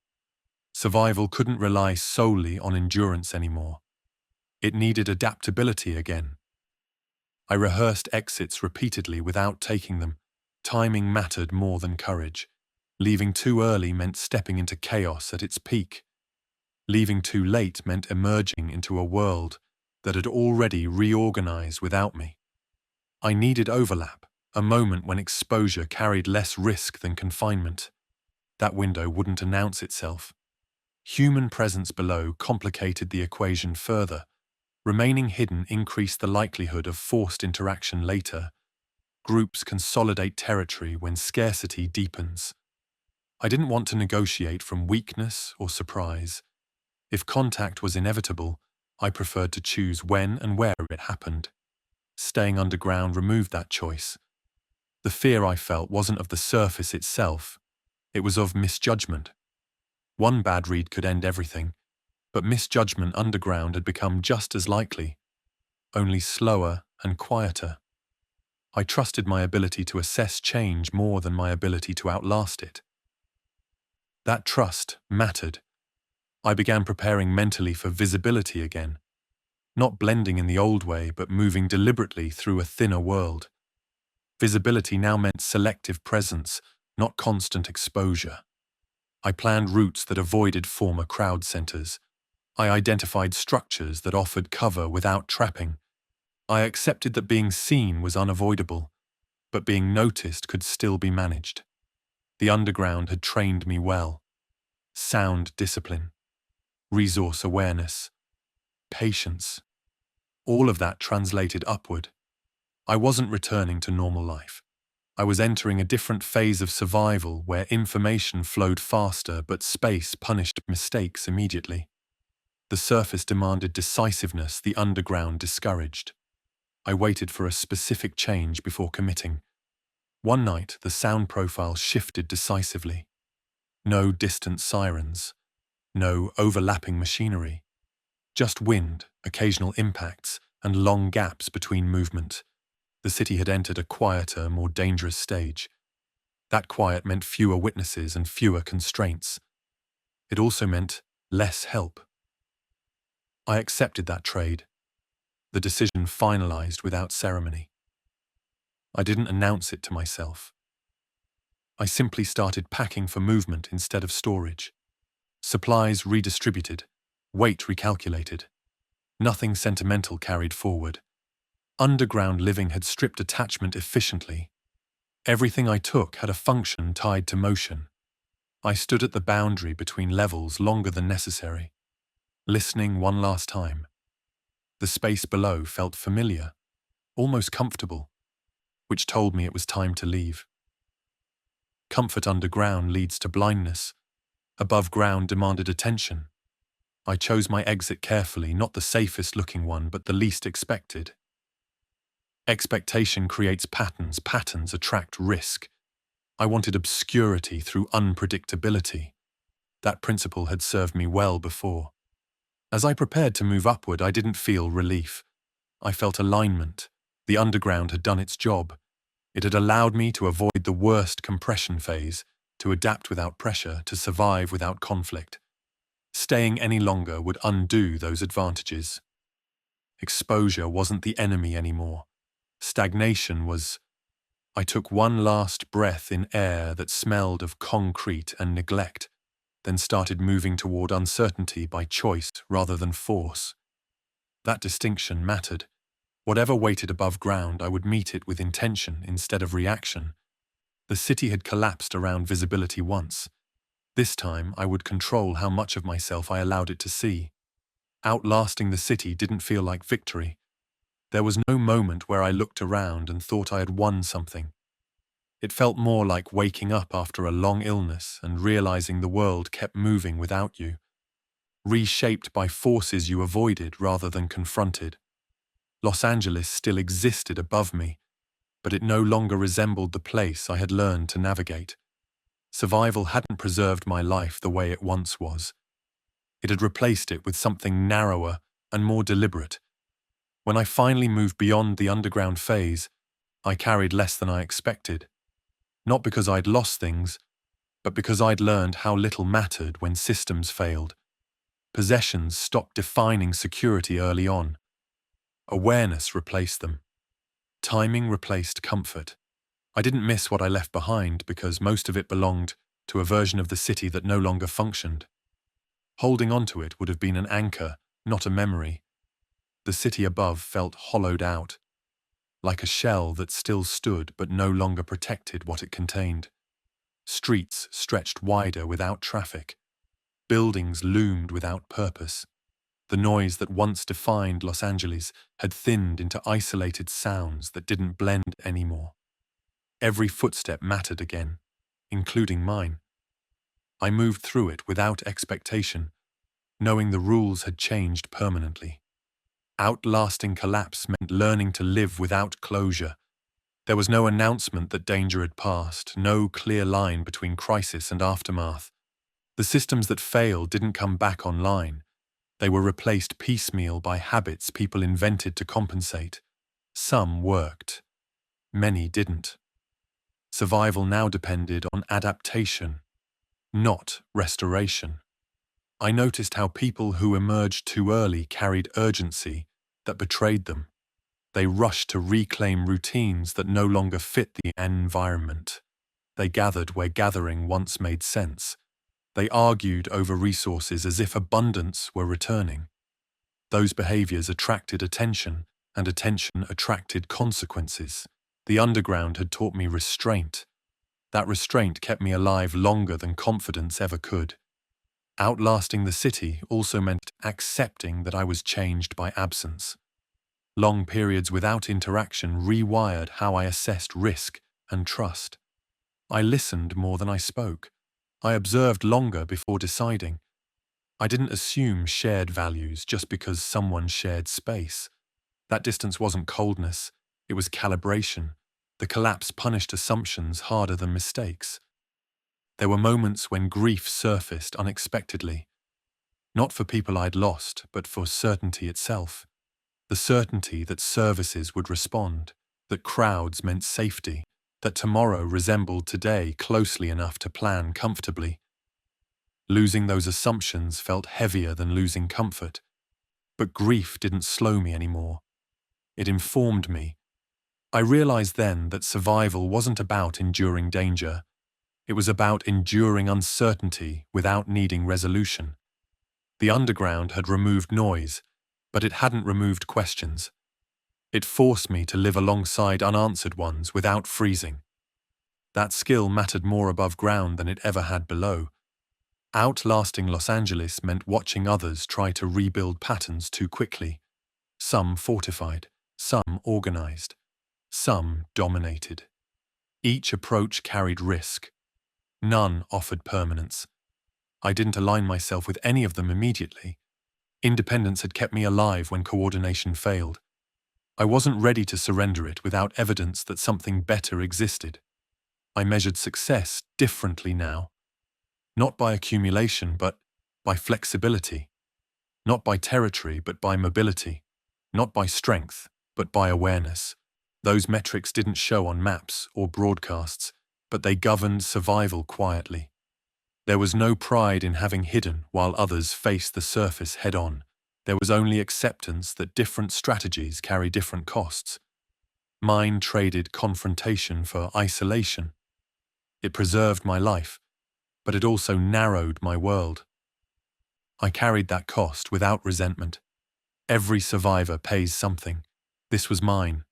Survival couldn't rely solely on endurance anymore. It needed adaptability again. I rehearsed exits repeatedly without taking them. Timing mattered more than courage. Leaving too early meant stepping into chaos at its peak. Leaving too late meant emerging into a world that had already reorganized without me. I needed overlap, a moment when exposure carried less risk than confinement. That window wouldn't announce itself. Human presence below complicated the equation further. Remaining hidden increased the likelihood of forced interaction later. Groups consolidate territory when scarcity deepens. I didn't want to negotiate from weakness or surprise. If contact was inevitable, I preferred to choose when and where it happened. Staying underground removed that choice. The fear I felt wasn't of the surface itself. It was of misjudgment. One bad read could end everything, but misjudgment underground had become just as likely, only slower and quieter. I trusted my ability to assess change more than my ability to outlast it. That trust mattered. I began preparing mentally for visibility again, not blending in the old way, but moving deliberately through a thinner world. Visibility now meant selective presence, not constant exposure. I planned routes that avoided former crowd centers. I identified structures that offered cover without trapping. I accepted that being seen was unavoidable, but being noticed could still be managed. The underground had trained me well. Sound discipline, resource awareness, patience. All of that translated upward. I wasn't returning to normal life. I was entering a different phase of survival where information flowed faster but space punished mistakes immediately. The surface demanded decisiveness the underground discouraged. I waited for a specific change before committing. One night, the sound profile shifted decisively. No distant sirens, no overlapping machinery. Just wind, occasional impacts, and long gaps between movement. The city had entered a quieter, more dangerous stage. That quiet meant fewer witnesses and fewer constraints. It also meant less help. I accepted that trade. The decision finalized without ceremony. I didn't announce it to myself. I simply started packing for movement instead of storage. Supplies redistributed, weight recalculated. Nothing sentimental carried forward. Underground living had stripped attachment efficiently. Everything I took had a function tied to motion. I stood at the boundary between levels longer than necessary, listening one last time. The space below felt familiar, almost comfortable, which told me it was time to leave. Comfort underground leads to blindness. Above ground demanded attention. I chose my exit carefully, not the safest looking one, but the least expected. Expectation creates patterns, patterns attract risk. I wanted obscurity through unpredictability. That principle had served me well before. As I prepared to move upward, I didn't feel relief. I felt alignment. The underground had done its job. It had allowed me to avoid the worst compression phase, to adapt without pressure, to survive without conflict. Staying any longer would undo those advantages. Exposure wasn't the enemy anymore. Stagnation was. I took one last breath in air that smelled of concrete and neglect, then started moving toward uncertainty by choice rather than force. That distinction mattered. Whatever waited above ground, I would meet it with intention instead of reaction. The city had collapsed around visibility once. This time, I would control how much of myself I allowed it to see. Outlasting the city didn't feel like victory. There was no moment where I looked around and thought I had won something. It felt more like waking up after a long illness and realizing the world kept moving without you, reshaped by forces you avoided rather than confronted. Los Angeles still existed above me, but it no longer resembled the place I had learned to navigate. Survival hadn't preserved my life the way it once was. It had replaced it with something narrower and more deliberate. When I finally moved beyond the underground phase, I carried less than I expected. Not because I'd lost things, but because I'd learned how little mattered when systems failed. Possessions stopped defining security early on. Awareness replaced them. Timing replaced comfort. I didn't miss what I left behind because most of it belonged to a version of the city that no longer functioned. Holding on to it would have been an anchor, not a memory. The city above felt hollowed out, like a shell that still stood but no longer protected what it contained. Streets stretched wider without traffic. Buildings loomed without purpose. The noise that once defined Los Angeles had thinned into isolated sounds that didn't blend anymore. Every footstep mattered again, including mine. I moved through it without expectation, knowing the rules had changed permanently. Outlasting collapse meant learning to live without closure. There was no announcement that danger had passed, no clear line between crisis and aftermath. The systems that failed didn't come back online. They were replaced piecemeal by habits people invented to compensate. Some worked. Many didn't. Survival now depended on adaptation, not restoration. I noticed how people who emerged too early carried urgency that betrayed them. They rushed to reclaim routines that no longer fit the environment. They gathered where gathering once made sense. They argued over resources as if abundance were returning. Those behaviors attracted attention, and attention attracted consequences. The underground had taught me restraint. That restraint kept me alive longer than confidence ever could. Outlasting the city also meant accepting that I was changed by absence. Long periods without interaction rewired how I assessed risk and trust. I listened more than I spoke. I observed longer before deciding. I didn't assume shared values just because someone shared space. That distance wasn't coldness, it was calibration. The collapse punished assumptions harder than mistakes. There were moments when grief surfaced unexpectedly. Not for people I'd lost, but for certainty itself. The certainty that services would respond, that crowds meant safety, that tomorrow resembled today closely enough to plan comfortably. Losing those assumptions felt heavier than losing comfort. But grief didn't slow me anymore. It informed me. I realized then that survival wasn't about enduring danger. It was about enduring uncertainty without needing resolution. The underground had removed noise, but it hadn't removed questions. It forced me to live alongside unanswered ones without freezing. That skill mattered more above ground than it ever had below. Outlasting Los Angeles meant watching others try to rebuild patterns too quickly. Some fortified, some organized, some dominated. Each approach carried risk. None offered permanence. I didn't align myself with any of them immediately. Independence had kept me alive when coordination failed. I wasn't ready to surrender it without evidence that something better existed. I measured success differently now. Not by accumulation, but by flexibility. Not by territory, but by mobility. Not by strength, but by awareness. Those metrics didn't show on maps or broadcasts, but they governed survival quietly. There was no pride in having hidden while others faced the surface head-on. There was only acceptance that different strategies carry different costs. Mine traded confrontation for isolation. It preserved my life, but it also narrowed my world. I carried that cost without resentment. Every survivor pays something. This was mine.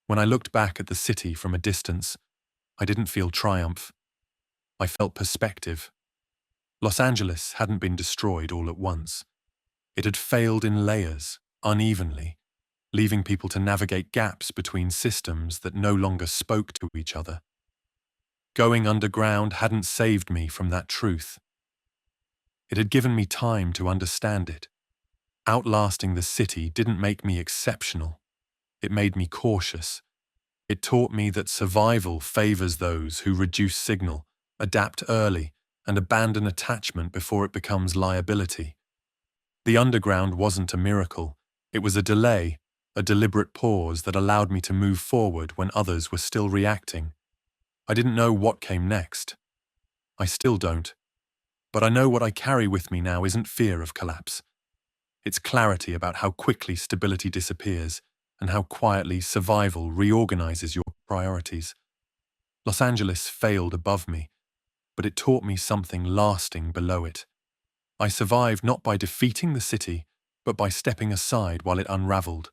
When I looked back at the city from a distance, I didn't feel triumph. I felt perspective. Los Angeles hadn't been destroyed all at once. It had failed in layers, unevenly, leaving people to navigate gaps between systems that no longer spoke to each other. Going underground hadn't saved me from that truth. It had given me time to understand it. Outlasting the city didn't make me exceptional. It made me cautious. It taught me that survival favors those who reduce signal, adapt early, and abandon attachment before it becomes liability. The underground wasn't a miracle. It was a delay, a deliberate pause that allowed me to move forward when others were still reacting. I didn't know what came next. I still don't. But I know what I carry with me now isn't fear of collapse. It's clarity about how quickly stability disappears and how quietly survival reorganizes your priorities. Los Angeles failed above me, but it taught me something lasting below it. I survived not by defeating the city, but by stepping aside while it unraveled,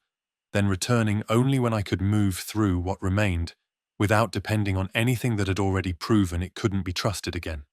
then returning only when I could move through what remained, without depending on anything that had already proven it couldn't be trusted again.